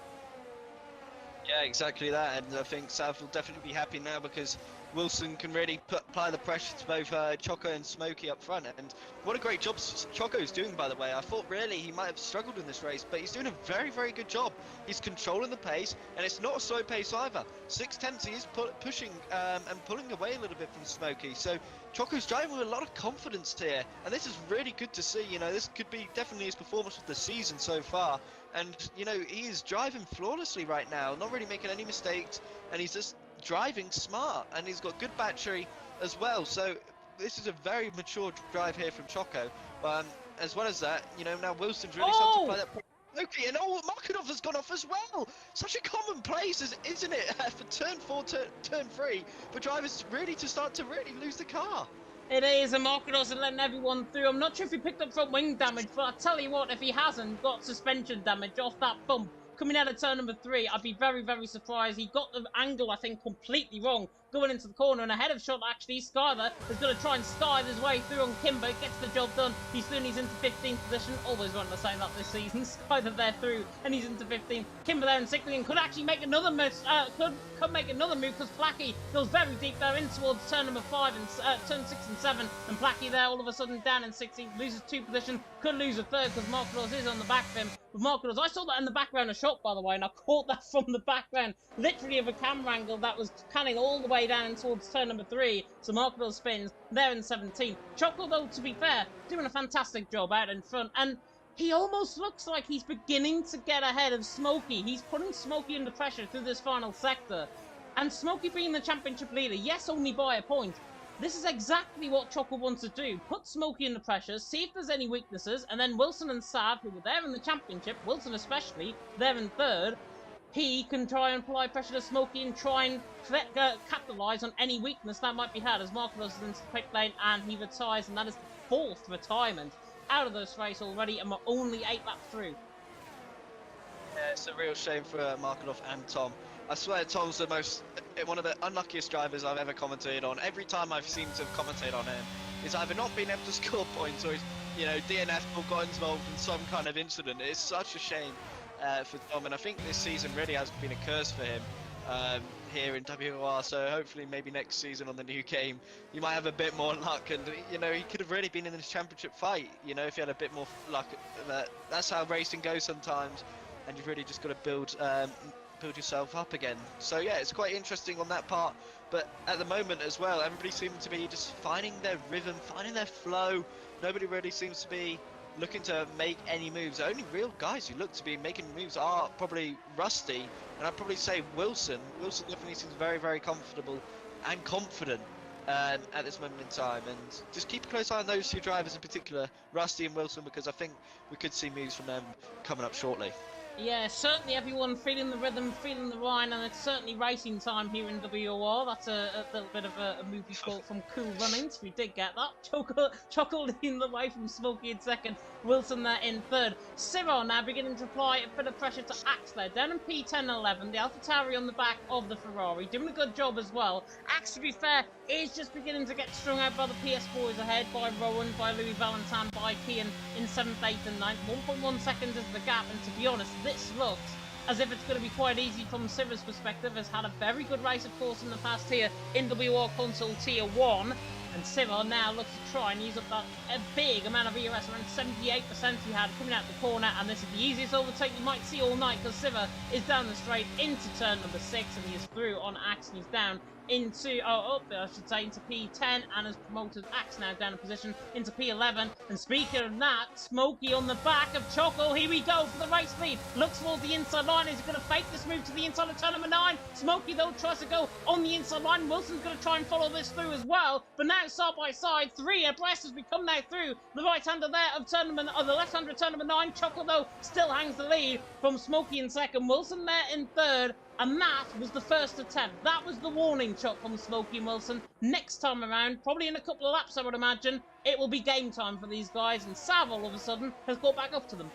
Yeah, exactly that, and I think Sav will definitely be happy now because Wilson can really apply the pressure to both Choco and Smokey up front, and what a great job Choco's doing, by the way. I thought really he might have struggled in this race, but he's doing a very, very good job. He's controlling the pace, and it's not a slow pace either. 6/10 he is pushing and pulling away a little bit from Smokey, so Choco's driving with a lot of confidence here, and this is really good to see. You know, this could be definitely his performance of the season so far, and you know, he is driving flawlessly right now, not really making any mistakes, and he's just driving smart, and he's got good battery as well. So this is a very mature drive here from Choco. As well as that, you know, now Wilson's really starting to play that. Okay, and Markadov has gone off as well. Such a common place, isn't it, for turn 4, turn 3, for drivers really to start to really lose the car. It is, and Markadors are letting everyone through. I'm not sure if he picked up front wing damage, but I tell you what, if he hasn't got suspension damage off that bump coming out of turn number 3, I'd be very, very surprised. He got the angle, I think, completely wrong going into the corner, and ahead of shot, actually, Skyler is going to try and skive his way through on Kimber, gets the job done. He's into 15th position. Always wanted to say that this season. Skyler there through, and he's into 15th. Kimber there in 16th, and could actually make another move, could make another move, because Placky goes very deep there in towards turn number 5 and turn 6 and 7, and Placky there all of a sudden down in 16th, loses 2 position, could lose a 3rd because Markadors is on the back of him. With Markadors, I saw that in the background a shot, by the way, and I caught that from the background, literally of a camera angle that was panning all the way down towards turn number 3. So Markadors spins there in 17th. Choco, though, to be fair, doing a fantastic job out in front, and he almost looks like he's beginning to get ahead of Smokey. He's putting Smokey under pressure through this final sector. And Smokey being the championship leader, yes, only by a point, this is exactly what Choco wants to do. Put Smokey under pressure, see if there's any weaknesses, and then Wilson and Sav, who were there in the championship, Wilson especially, there in 3rd, he can try and apply pressure to Smokey and try and capitalise on any weakness that might be had, as Markadors is into the pit lane and he retires, and that is the 4th retirement out of this race already, and we're only 8 laps through. Yeah, it's a real shame for Markadov and Tom. I swear Tom's one of the unluckiest drivers I've ever commentated on. Every time I've seemed to commentate on him, he's either not been able to score points or he's, you know, DNF or got involved in some kind of incident. It's such a shame for Tom, and I think this season really has been a curse for him here in WOR. So hopefully maybe next season on the new game you might have a bit more luck, and you know, he could have really been in this championship fight, you know, if he had a bit more luck. That's how racing goes sometimes, and you've really just got to build yourself up again. So yeah, it's quite interesting on that part, but at the moment as well, everybody seems to be just finding their rhythm, finding their flow. Nobody really seems to be looking to make any moves. The only real guys who look to be making moves are probably Rusty, and I'd probably say Wilson. Wilson definitely seems very, very comfortable and confident at this moment in time, and just keep a close eye on those 2 drivers in particular, Rusty and Wilson, because I think we could see moves from them coming up shortly. Yeah, certainly everyone feeling the rhythm, feeling the rhyme, and it's certainly racing time here in WOR. That's a little bit of a movie quote from Cool Runnings, if you did get that. Chuckle leading the way from Smokey in second, Wilson there in third. Cyril now beginning to apply a bit of pressure to Axe there. Down in P10-11, the AlphaTauri on the back of the Ferrari, doing a good job as well. Axe, to be fair, is just beginning to get strung out by the PS boys ahead, by Rowan, by Louis Valentine, by Kian in 7th, 8th and 9th. 1.1 seconds is the gap, and to be honest, this looks as if it's going to be quite easy from Civer's perspective. Has had a very good race, of course, in the past here in WR Console Tier 1. And Civer now looks to try and use up that a big amount of ERS, around 78% he had coming out the corner. And this is the easiest overtake you might see all night, because Civer is down the straight into turn number 6, and he is through on Axe, and he's down into, into P10, and has promoted Axe now down a position into P11. And speaking of that, Smokey on the back of Choco, here we go for the race lead. Looks towards the inside line. Is he going to fake this move to the inside of turn number 9? Smokey, though, tries to go on the inside line. Wilson's going to try and follow this through as well. But now side by side, 3 abreast as we come now through the right-hander there of turn number, or the left-hander of turn number 9. Choco, though, still hangs the lead from Smokey in second. Wilson there in third. And that was the first attempt. That was the warning shot from Smokey and Wilson. Next time around, probably in a couple of laps, I would imagine, it will be game time for these guys. And Sav, all of a sudden, has got back up to them.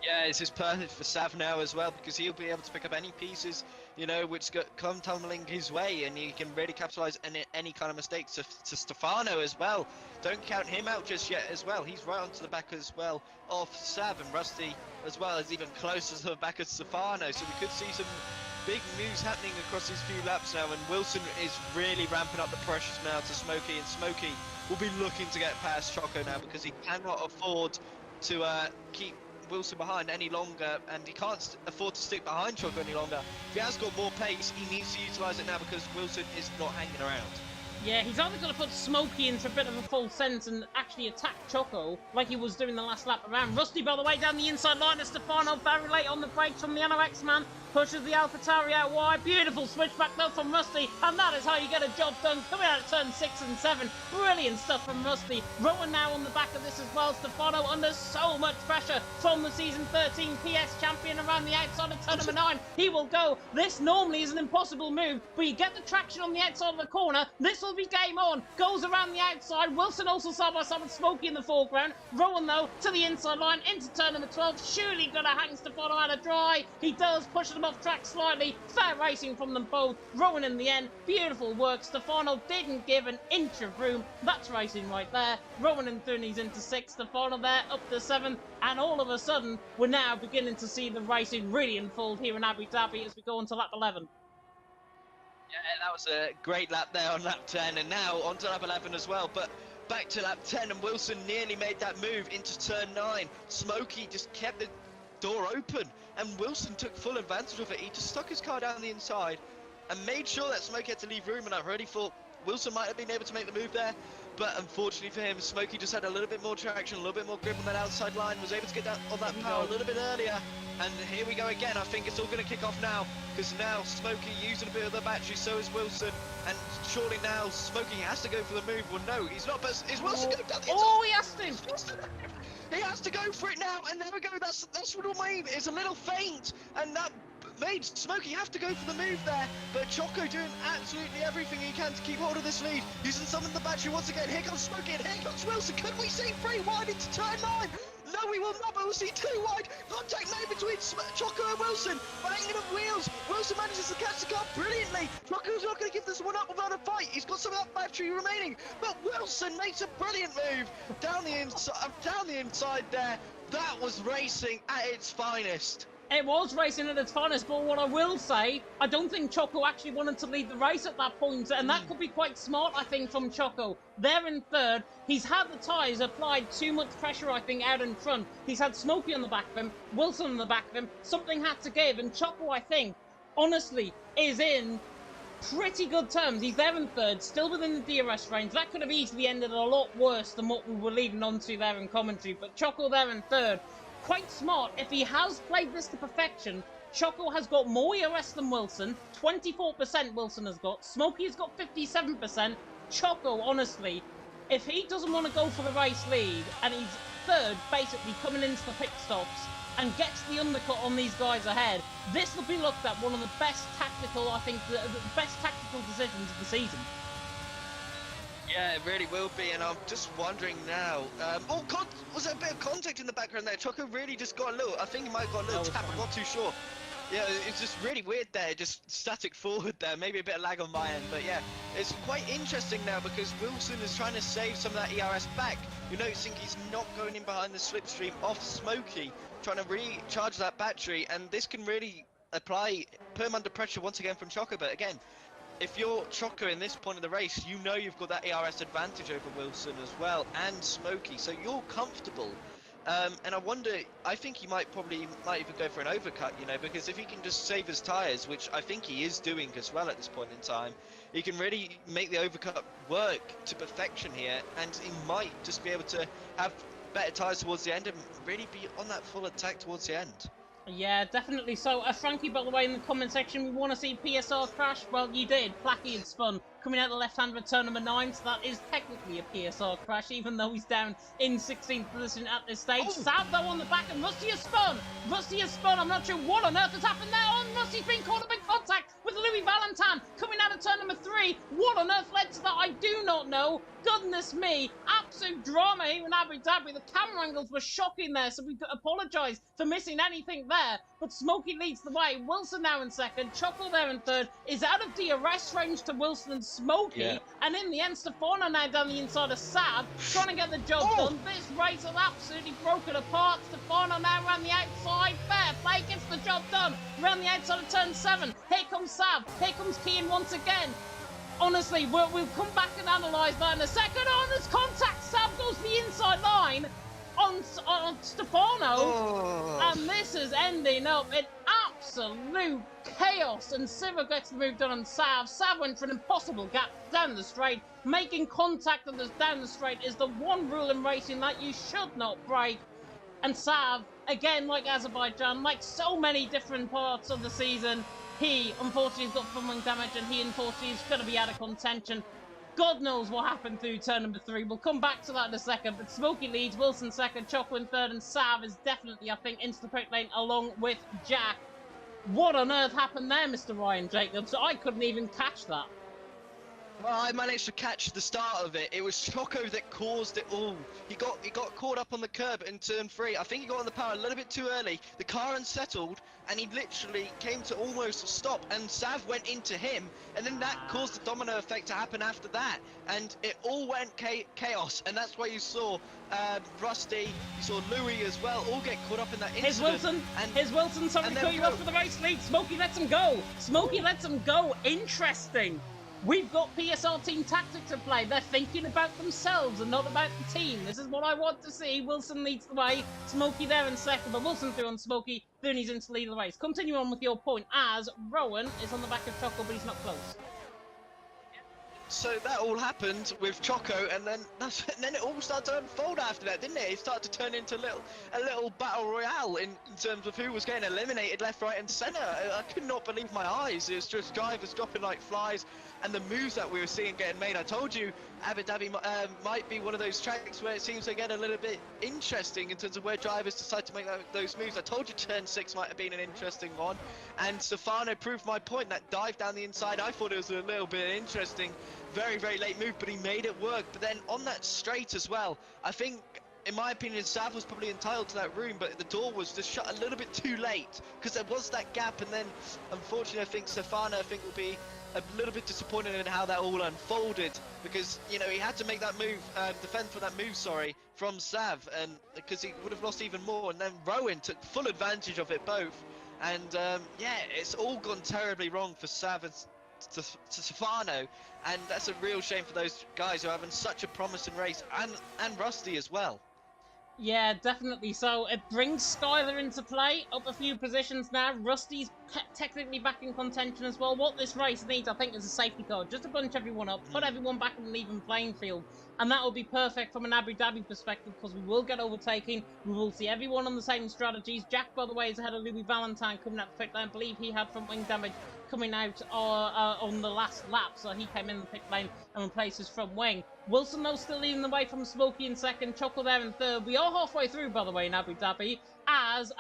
Yeah, this is perfect for Sav now as well, because he'll be able to pick up any pieces, you know, which come tumbling his way, and he can really capitalise any kind of mistakes. To Stefano as well. Don't count him out just yet as well. He's right onto the back as well of Sav, and Rusty as well is even closer to the back of Stefano. So we could see some big moves happening across these few laps now, and Wilson is really ramping up the pressures now to Smokey, and Smokey will be looking to get past Choco now, because he cannot afford to keep Wilson behind any longer, and he can't afford to stick behind Choco any longer. If he has got more pace, he needs to utilise it now, because Wilson is not hanging around. Yeah, he's either going to put Smokey into a bit of a false sense and actually attack Choco like he was doing the last lap around. Rusty, by the way, down the inside line of Stefano, very late on the brakes from the NOX man. Pushes the AlphaTauri out wide. Beautiful switchback though from Rusty, and that is how you get a job done. Coming out of turn 6 and 7. Brilliant stuff from Rusty. Rowan now on the back of this as well. Stefano under so much pressure from the season 13 PS champion around the outside of turn number 9. He will go. This normally is an impossible move, but you get the traction on the outside of the corner. This will be game on. Goes around the outside. Wilson also side by side with Smokey in the foreground. Rowan though to the inside line into turn number 12. Surely gonna hang Stefano out of dry. He does, push them off track slightly. Fair racing from them both. Rowan in the end. Beautiful work. Stefano didn't give an inch of room. That's racing right there. Rowan in third, he's into 6th. Stefano there up to 7th. And all of a sudden, we're now beginning to see the racing really unfold here in Abu Dhabi as we go into lap 11. Yeah, that was a great lap there on lap 10, and now on to lap 11 as well. But back to lap 10, and Wilson nearly made that move into turn 9. Smokey just kept the door open, and Wilson took full advantage of it. He just stuck his car down the inside and made sure that Smokey had to leave room, and I really thought Wilson might have been able to make the move there. But unfortunately for him, Smokey just had a little bit more traction, a little bit more grip on that outside line, was able to get on that power a little bit earlier. And here we go again. I think it's all going to kick off now, because now Smokey using a bit of the battery, so is Wilson. And surely now Smokey has to go for the move. Well, no, he's not, but is Wilson going down the inside? Oh, he has to! He has to go for it now, and there we go. That's what I mean. It's a little faint, and that made Smokey have to go for the move there. But Choco doing absolutely everything he can to keep hold of this lead, using some of the battery once again. Here comes Smokey, and here comes Wilson. Could we see 3 wide into turn 9? No, we will not, but we'll see 2 wide. Contact made between Choco and Wilson, but ain't enough wheels. Wilson manages to catch the car brilliantly. Choco's not going to give this one up without a fight. He's got some of that battery remaining, but Wilson makes a brilliant move down the inside there. That was racing at its finest. It was racing at its finest, but what I will say, I don't think Choco actually wanted to lead the race at that point, and that could be quite smart, I think, from Choco. There in third, he's had the tyres applied too much pressure, I think, out in front. He's had Smokey on the back of him, Wilson on the back of him. Something had to give, and Choco, I think, honestly, is in pretty good terms. He's there in third, still within the DRS range. That could have easily ended a lot worse than what we were leading on to there in commentary, but Choco there in third. Quite smart. If he has played this to perfection, Choco has got more ERS than Wilson. 24% Wilson has got. Smokey has got 57%. Choco, honestly, if he doesn't want to go for the race lead, and he's third, basically coming into the pit stops, and gets the undercut on these guys ahead, this will be looked at one of the best tactical, I think, the best tactical decisions of the season. Yeah, it really will be, and I'm just wondering now. Was there a bit of contact in the background there? Choco really just got a little. I think he might have got a little tap. I'm not too sure. Yeah, it's just really weird there, just static forward there. Maybe a bit of lag on my end, but yeah, it's quite interesting now because Wilson is trying to save some of that ERS back. You're noticing he's not going in behind the slipstream off Smokey, trying to recharge that battery, and this can really put him under pressure once again from Choco. But again, if you're Choco in this point of the race, you know you've got that ERS advantage over Wilson as well, and Smokey, so you're comfortable. And I wonder, I think he might even go for an overcut, you know, because if he can just save his tyres, which I think he is doing as well at this point in time, he can really make the overcut work to perfection here, and he might just be able to have better tyres towards the end and really be on that full attack towards the end. Yeah, definitely. So, Frankie, by the way, in the comment section, we want to see PSR crash. Well, you did. Placky had spun coming out the left-hand of turn number 9, so that is technically a PSR crash, even though he's down in 16th position at this stage. Oh. Sav, though, on the back, and Rusty has spun. Rusty has spun. I'm not sure what on earth has happened there. Oh, Rusty's been caught up in contact with Louis Valentin coming out of turn number 3. What on earth led to that? I do not know. Goodness me, absolute drama here in Abu Dhabi. The camera angles were shocking there, so we apologise for missing anything there. But Smokey leads the way. Wilson now in second. Choco there in third. Is out of DRS range to Wilson and Smokey. Yeah. And in the end, Stefano now down the inside of Sav, trying to get the job done. This race is absolutely broken apart. Stefano now around the outside. Fair play, gets the job done. Around the outside of turn 7. Here comes Sav. Here comes Keane once again. Honestly, we'll come back and analyse that in a second. Oh, there's contact. Sav goes the inside line on Stefano. Oh. And this is ending up in absolute chaos. And Siva gets the move done on Sav. Sav went for an impossible gap down the straight. Making contact down the straight is the one rule in racing that you should not break. And Sav, again, like Azerbaijan, like so many different parts of the season, he, unfortunately, has got front wing damage, and he, unfortunately, is going to be out of contention. God knows what happened through turn number 3. We'll come back to that in a second. But Smokey leads, Wilson second, Choco in third, and Sav is definitely, I think, into the pit lane along with Jack. What on earth happened there, Mr. Ryan Jacobs? I couldn't even catch that. Well, I managed to catch the start of it. It was Choco that caused it all. He got caught up on the curb in turn 3. I think he got on the power a little bit too early. The car unsettled, and he literally came to almost a stop, and Sav went into him, and then that caused the domino effect to happen after that, and it all went chaos, and that's why you saw Rusty, you saw Louis as well, all get caught up in that incident. Here's Wilson, sorry to cut you off for the race lead. Smokey lets him go. Smokey lets him go. Interesting. We've got PSR team tactics at play. They're thinking about themselves and not about the team. This is what I want to see. Wilson leads the way. Smokey there in second, but Wilson through on Smokey. Then he's into lead of the race. Continue on with your point as Rowan is on the back of Choco, but he's not close. So that all happened with Choco, and then it all started to unfold after that, didn't it? It started to turn into a little battle royale in terms of who was getting eliminated left, right, and centre. I could not believe my eyes. It was just drivers dropping like flies, and the moves that we were seeing getting made. I told you Abu Dhabi might be one of those tracks where it seems to get a little bit interesting in terms of where drivers decide to make those moves. I told you turn 6 might have been an interesting one, and Stefano proved my point. That dive down the inside, I thought it was a little bit interesting. Very, very late move, but he made it work. But then on that straight as well, I think, in my opinion, Sav was probably entitled to that room, but the door was just shut a little bit too late because there was that gap. And then, unfortunately, I think Stefano will be a little bit disappointed in how that all unfolded because, you know, he had to make that move, defend for that move, from Sav, and because he would have lost even more. And then Rowan took full advantage of it both. And, yeah, it's all gone terribly wrong for Sav and to Stefano, and that's a real shame for those guys who are having such a promising race, and Rusty as well. Yeah, definitely. So it brings Skylar into play, up a few positions now. Rusty's technically back in contention as well. What this race needs, I think, is a safety car. Just to bunch everyone up, put everyone back on an even playing field. And that will be perfect from an Abu Dhabi perspective because we will get overtaking. We will see everyone on the same strategies. Jack, by the way, is ahead of Louis Valentine coming out the pit lane. I believe he had front wing damage coming out on the last lap, so he came in the pit lane and replaced his front wing. Wilson, though, still leading the way from Smokey in second, Choco there in third. We are halfway through, by the way, in Abu Dhabi, as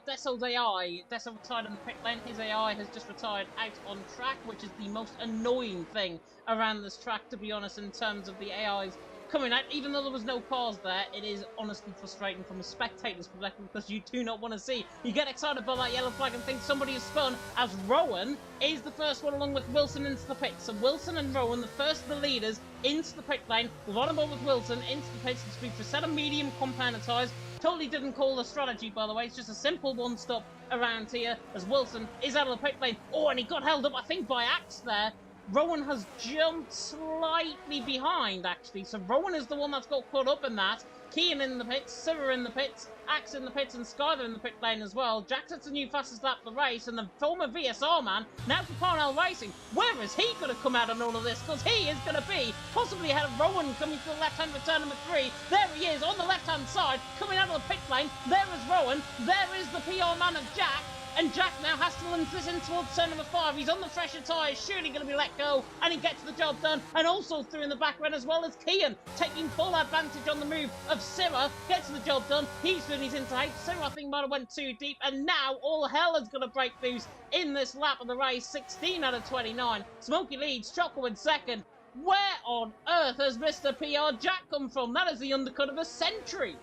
Deso's AI, Deso retired in the pit lane. His AI has just retired out on track, which is the most annoying thing around this track, to be honest, in terms of the AIs coming out. Even though there was no cars there, it is honestly frustrating from a spectator's perspective because you do not want to see. You get excited by that yellow flag and think somebody is spun, as Rowan is the first one along with Wilson into the pits. So Wilson and Rowan, the first of the leaders, into the pit lane. We're on board with Wilson into the pits to speed for a set of medium compound tyres. Totally didn't call the strategy, by the way. It's just a simple one-stop around here as Wilson is out of the pit lane. Oh, and he got held up, I think, by Axe there. Rowan has jumped slightly behind, actually. So Rowan is the one that's got caught up in that. Kean in the pits, Sivver in the pits, Axe in the pits, and Skyler in the pit lane as well. Jack sets a new fastest lap of the race, and the former VSR man, now for Parnell Racing. Where is he going to come out on all of this? Because he is going to be possibly ahead of Rowan coming to the left-hand for turn number 3. There he is on the left-hand side, coming out of the pit lane. There is Rowan. There is the PR man of Jack. And Jack now has to run this in towards turn number 5. He's on the fresher tyres, surely going to be let go, and he gets the job done. And also through in the back end as well as Kian, taking full advantage on the move of Sirra, gets the job done. He's doing his into 8. Sirra, I think, might have went too deep, and now all hell is going to break loose in this lap of the race. 16 out of 29. Smokey leads, Choco in second. Where on earth has Mr. PR Jack come from? That is the undercut of a century.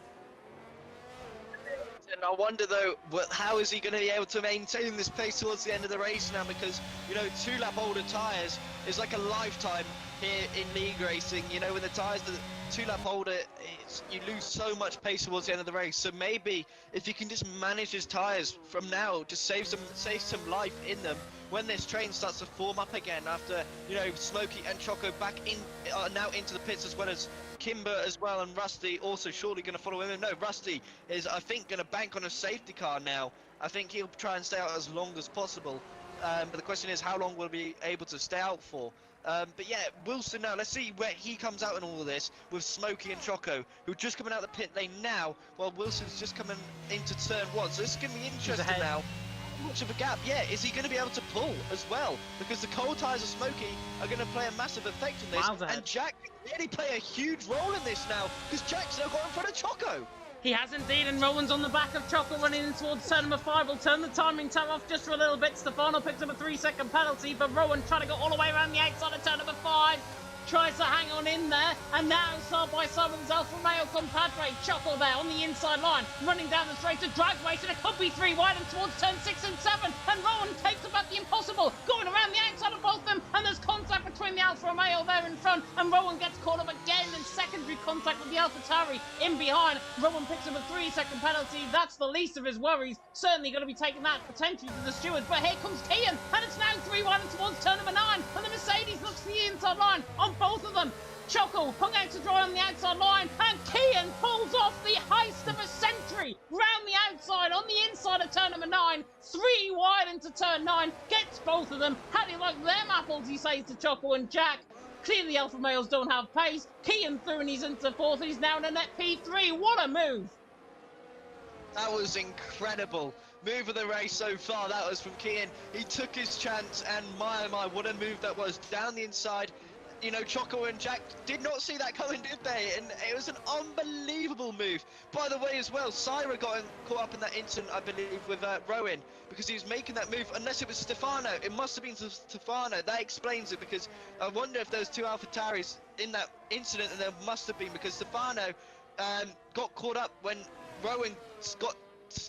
And I wonder though, how is he going to be able to maintain this pace towards the end of the race now? Because, you know, 2 lap older tyres is like a lifetime here in league racing. You know, when the tyres are 2 lap older, you lose so much pace towards the end of the race. So maybe if you can just manage his tyres from now, just save some life in them. When this train starts to form up again after, you know, Smokey and Choco back in, now into the pits, as well as Kimber as well, and Rusty also surely going to follow him. No, Rusty is, I think, going to bank on a safety car now. I think he'll try and stay out as long as possible. But the question is, how long will he be able to stay out for? But yeah, Wilson now, let's see where he comes out in all of this with Smokey and Choco, who are just coming out of the pit lane now, while Wilson's just coming into turn 1. So this is going to be interesting now. Much of a gap, yeah. Is he going to be able to pull as well? Because the cold tyres of Smokey are going to play a massive effect in this. And Jack really play a huge role in this now, because Jack's now got in front of Choco. He has indeed, and Rowan's on the back of Choco running in towards turn number 5. Will turn the timing tab off just for a little bit. Stefano picks up a 3-second penalty, but Rowan trying to go all the way around the outside of turn number 5. Tries to hang on in there, and now side by side with his Alfa Romeo compadre, Choco there on the inside line, running down the straight to drag race, and it could be 3 wide and towards turn 6 and 7, and Rowan takes about the impossible, going around the outside of both of them, and there's contact between the Alfa Romeo there in front, and Rowan gets caught up again in secondary contact with the AlphaTauri in behind. Rowan picks up a 3-second penalty. That's the least of his worries. Certainly going to be taking that potentially to the stewards, but here comes Kian, and it's now 3 wide and towards turn number 9, and the Mercedes looks to the inside line on both of them. Choco hung out to dry on the outside line, and Kian pulls off the heist of a century round the outside on the inside of turn number 9, 3 wide into turn 9, gets both of them. How do you like them apples, he says to Choco and Jack. Clearly the Alfa Males don't have pace. Kian through and he's into 4th. He's now in a net P3. What a move. That was incredible. Move of the race so far, that was from Kian. He took his chance, and my, what a move that was. Down the inside. You know, Choco and Jack did not see that coming, did they? And it was an unbelievable move. By the way, as well, Syra got caught up in that incident, I believe, with Rowan, because he was making that move. Unless it was Stefano, it must have been Stefano. That explains it, because I wonder if there's 2 AlphaTauris in that incident, and there must have been, because Stefano got caught up when Rowan got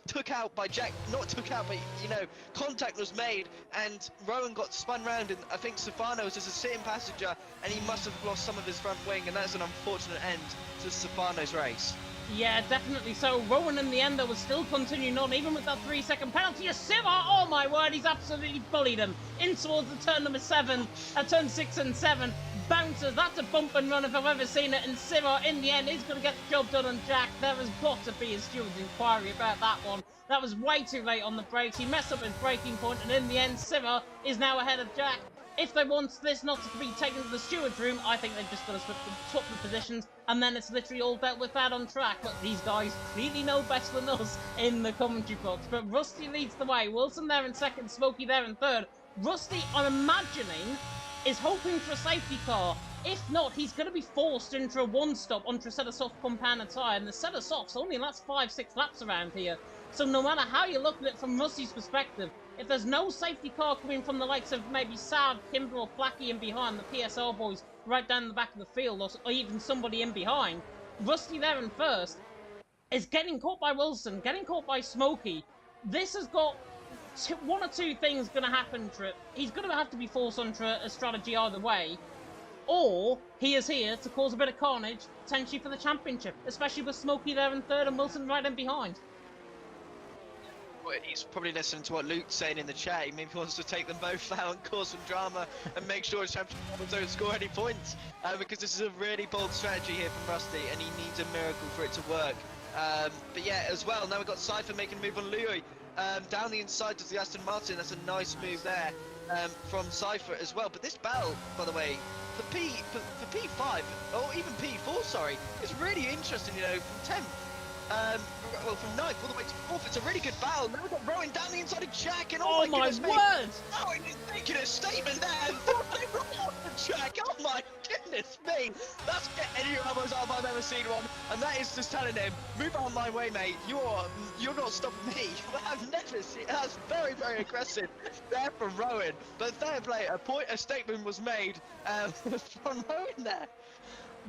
took out by Jack, not took out, but, you know, contact was made, and Rowan got spun round, and I think Stefano was just a sitting passenger, and he must have lost some of his front wing, and that's an unfortunate end to Stefano's race. Yeah, definitely so. Rowan in the end, though, was still continuing on, even with that 3-second penalty. Sivver, oh my word, he's absolutely bullied him in towards the turn number 7, turn 6 and 7. Bounces, that's a bump and run if I've ever seen it, and Sivver in the end is going to get the job done on Jack. There has got to be a steward's inquiry about that one. That was way too late on the brakes. He messed up his braking point, and in the end, Sivver is now ahead of Jack. If they want this not to be taken to the steward's room, I think they've just got to swap the positions, and then it's literally all dealt with that on track. But these guys clearly know better than us in the commentary box. But Rusty leads the way. Wilson there in second, Smokey there in third. Rusty, I'm imagining, is hoping for a safety car. If not, he's going to be forced into a one-stop onto a set of soft compound tyre, and the set of softs only lasts 5-6 laps around here. So no matter how you look at it from Rusty's perspective, if there's no safety car coming from the likes of maybe Sav, Kimber or Flacky in behind, the PSR boys right down the back of the field, or even somebody in behind, Rusty there in first is getting caught by Wilson, getting caught by Smokey. This has got one or two things going to happen to it. He's going to have to be forced onto a strategy either way, or he is here to cause a bit of carnage, potentially for the championship, especially with Smokey there in third and Wilson right in behind. He's probably listening to what Luke's saying in the chat. He maybe wants to take them both out and cause some drama and make sure his championship don't score any points, because this is a really bold strategy here from Rusty, and he needs a miracle for it to work. But yeah, as well, now we've got Cypher making a move on Louis. Down the inside to the Aston Martin. That's a nice move there from Cypher as well. But this battle, by the way, for P5 or even P4, sorry, is really interesting. You know, from 10th. Well, from 9th all the way to 4th, it's a really good battle. Now we've got Rowan down the inside of Jack, and oh my goodness, word! Rowan is making a statement there, and right off the track. Oh my goodness me, that's any elbows up I've ever seen one, and that is just telling him, move out of my way, mate. You're not stopping me. I've never seen. That's very, very aggressive there from Rowan. But fair play, a statement was made from Rowan there.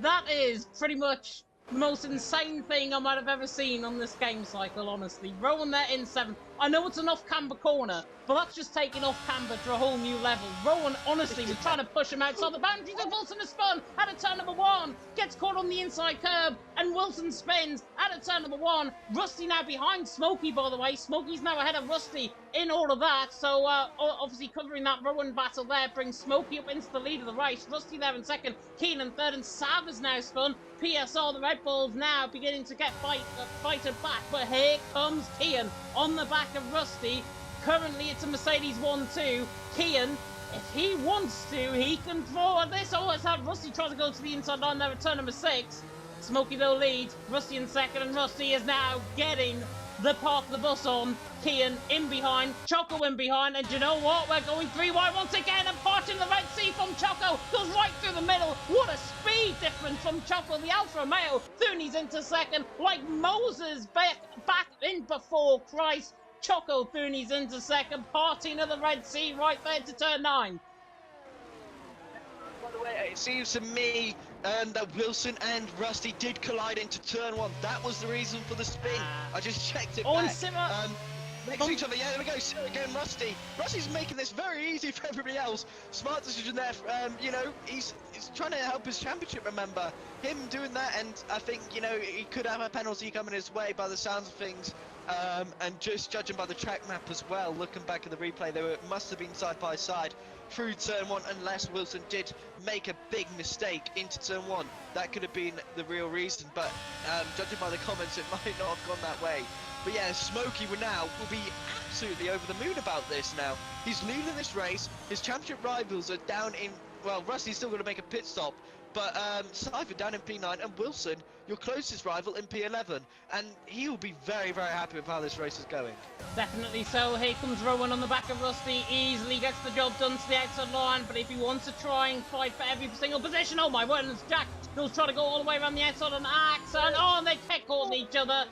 That is pretty much the most insane thing I might have ever seen on this game cycle, honestly. Rowan there in 7th. I know it's an off-camber corner, but that's just taking off-camber to a whole new level. Rowan, honestly, was trying to push him outside the boundaries, and Wilson has spun at a turn number 1. Gets caught on the inside curb, and Wilson spins at a turn number 1. Rusty now behind Smokey, by the way. Smokey's now ahead of Rusty in all of that. So, obviously, covering that Rowan battle there brings Smokey up into the lead of the race. Rusty there in 2nd, Keen in 3rd, and Sav is now spun. PSR, the Red Bulls, now beginning to get fighted back, but here comes Kian on the back of Rusty. Currently it's a Mercedes 1-2. Kian, if he wants to, he can throw at this. Oh, it's had Rusty try to go to the inside line there at turn number 6. Smokey though leads, Rusty in 2nd, and Rusty is now getting the park the bus on. Kian in behind, Choco in behind, and you know what? We're going 3 wide once again, and parting the Red Sea from Choco goes right through the middle. What a speed difference from Choco, the Alfa Romeo. Thuni's into 2nd, like Moses back in before Christ. Choco Thuni's into 2nd, parting of the Red Sea right there to turn 9. By the way, it seems to me that Wilson and Rusty did collide into turn 1. That was the reason for the spin. I just checked it back. Next to each other, yeah, there we go. So again, Rusty. Rusty's making this very easy for everybody else. Smart decision there. You know, he's trying to help his championship, remember. Him doing that, and I think, you know, he could have a penalty coming his way by the sounds of things. And just judging by the track map as well, looking back at the replay, must have been side by side through turn 1, unless Wilson did make a big mistake into turn 1. That could have been the real reason, but judging by the comments, it might not have gone that way. But yeah, Smokey will be absolutely over the moon about this now. He's leading this race. His championship rivals are down in, well, Rusty's still going to make a pit stop, but Cypher down in P9, and Wilson, your closest rival, in P11. And he will be very, very happy with how this race is going. Definitely so. Here comes Rowan on the back of Rusty. Easily gets the job done to the outside line, but if he wants to try and fight for every single position, oh my word, it's Jack. He'll try to go all the way around the outside on Axe, and oh, they get caught on each other.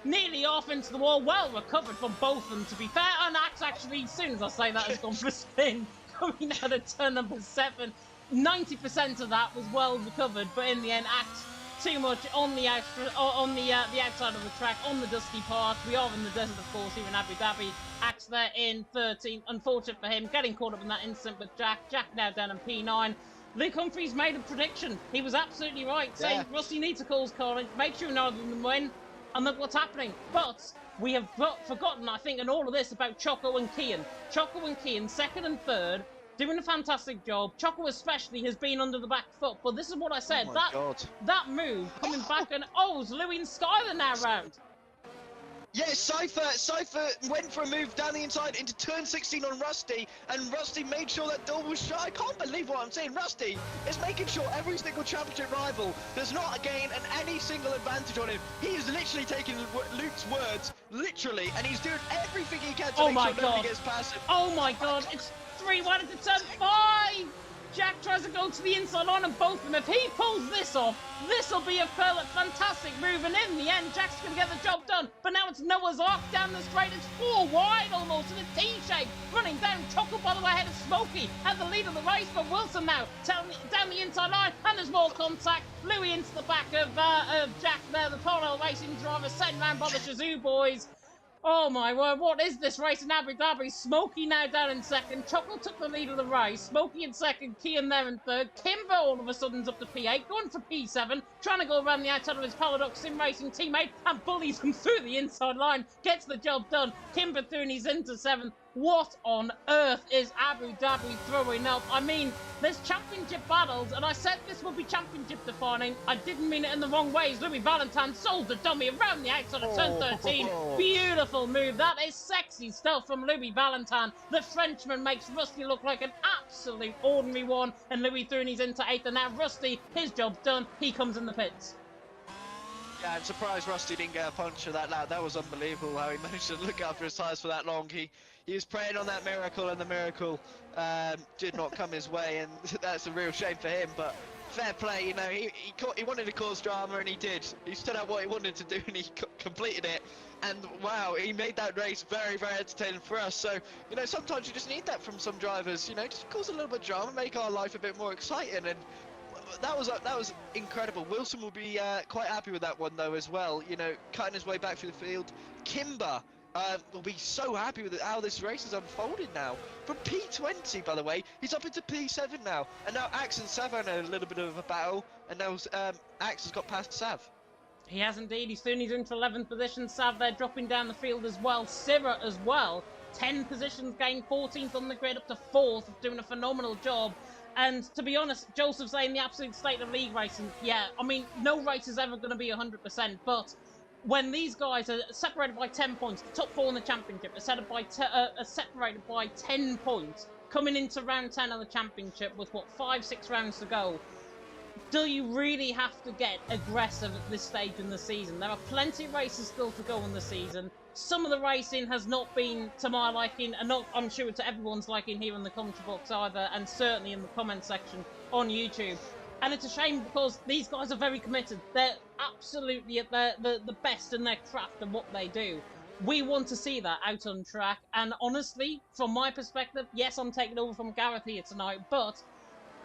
Nearly off into the wall. Well recovered from both of them, to be fair. And Axe actually, as soon as I say that, has gone for a spin. Coming out of turn number 7. 90% of that was well recovered, but in the end, Axe too much on the outside of the track, on the dusty part. We are in the desert, of course, here in Abu Dhabi. Axe there in 13th. Unfortunate for him, getting caught up in that instant with Jack. Jack now down in P9. Luke Humphries made a prediction. He was absolutely right, saying Rusty needs to cause carnage, make sure neither of them win. And look what's happening. But we have forgotten, I think, in all of this about Choco and Kian. Choco and Kian, 2nd and 3rd, doing a fantastic job. Choco especially has been under the back foot. But this is what I said. That move coming back, and oh, it's Louis and Skyler now round. Yeah, Cypher went for a move down the inside into turn 16 on Rusty, and Rusty made sure that door was shut. I can't believe what I'm saying. Rusty is making sure every single championship rival does not gain any single advantage on him. He is literally taking Luke's words, literally, and he's doing everything he can to make sure nobody gets past him. Oh my god, it's 3 wide into turn 5. Jack tries to go to the inside line of both of them. If he pulls this off, this will be a fantastic move. And in the end, Jack's going to get the job done. But now it's Noah's Ark down the straight. It's 4 wide almost in a T-shape. Running down, Choco by the way ahead of Smokey. At the lead of the race, but Wilson now down the inside line. And there's more contact. Louis into the back of Jack there. The parallel racing driver sent round by the Shazoo boys. Oh my word, what is this race in Abu Dhabi? Smokey now down in second. Choco took the lead of the race. Smokey in second, Kian there in third. Kimber all of a sudden's up to P8, going for P7, trying to go around the outside of his Paradox Sim Racing teammate and bullies him through the inside line. Gets the job done. Kimber through and he's into 7th. What on earth is Abu Dhabi throwing up? I mean, there's championship battles, and I said this would be championship defining. I didn't mean it in the wrong ways. Louis Valentine sold the dummy around the outside of turn 13. Beautiful move. That is sexy stuff from Louis Valentine. The Frenchman makes Rusty look like an absolute ordinary one, and Louis through and he's into 8th, and now Rusty, his job's done. He comes in the pits. Yeah, I'm surprised Rusty didn't get a puncture that loud. That was unbelievable how he managed to look after his tyres for that long. He was praying on that miracle, and the miracle did not come his way, and that's a real shame for him. But fair play, you know, he wanted to cause drama, and he did. He stood out what he wanted to do, and he completed it. And wow, he made that race very, very entertaining for us. So, you know, sometimes you just need that from some drivers. You know, just cause a little bit of drama, make our life a bit more exciting, and that was incredible. Wilson will be quite happy with that one though as well. You know, cutting his way back through the field. Kimber will be so happy with how this race has unfolded now. From P20, by the way, he's up into P7 now, and now Axe and Sav are in a little bit of a battle, and now Axe has got past Sav. He has indeed. He's into 11th position. Sav there dropping down the field as well. Syrah as well. 10 positions gained, 14th on the grid up to 4th, doing a phenomenal job. And to be honest, Joseph's saying the absolute state of league racing. Yeah, I mean, no race is ever going to be 100%, but when these guys are separated by 10 points, the top 4 in the championship are separated by 10 points, coming into round 10 of the championship with, what, 5-6 rounds to go, do you really have to get aggressive at this stage in the season? There are plenty of races still to go in the season. Some of the racing has not been to my liking, and not, I'm sure, to everyone's liking here in the commentary box either, and certainly in the comment section on YouTube. And it's a shame because these guys are very committed. They're absolutely at the best in their craft and what they do. We want to see that out on track, and honestly, from my perspective, yes, I'm taking over from Gareth here tonight, but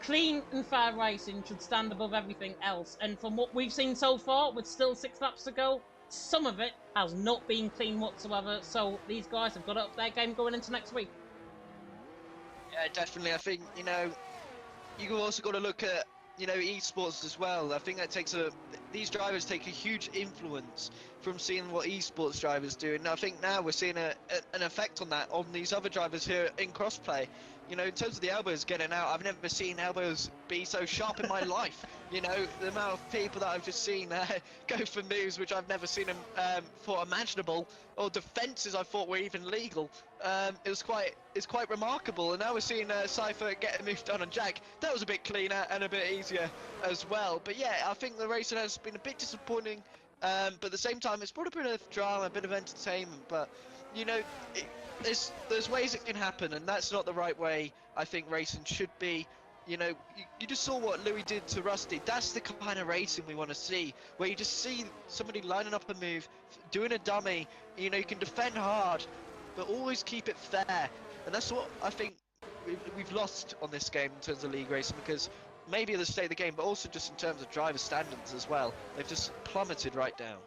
clean and fair racing should stand above everything else. And from what we've seen so far, with still 6 laps to go, some of it has not been clean whatsoever. So these guys have got to up their game going into next week. Yeah, definitely. I think, you know, you've also got to look at, you know, esports as well. I think that these drivers take a huge influence from seeing what esports drivers do, and I think now we're seeing an effect on that on these other drivers here in crossplay. You know, in terms of the elbows getting out, I've never seen elbows be so sharp in my life. You know, the amount of people that I've just seen go for moves which I've never seen them thought imaginable, or defences I thought were even legal. It's quite remarkable, and now we're seeing Cypher get a move done on Jack. That was a bit cleaner and a bit easier as well. But yeah, I think the racing has been a bit disappointing, but at the same time, it's brought a bit of drama, a bit of entertainment. But you know, there's ways it can happen, and that's not the right way I think racing should be. You know, you just saw what Louis did to Rusty. That's the kind of racing we want to see, where you just see somebody lining up a move, doing a dummy. You know, you can defend hard, but always keep it fair. And that's what I think we've lost on this game in terms of league racing, because maybe the state of the game, but also just in terms of driver standards as well. They've just plummeted right down.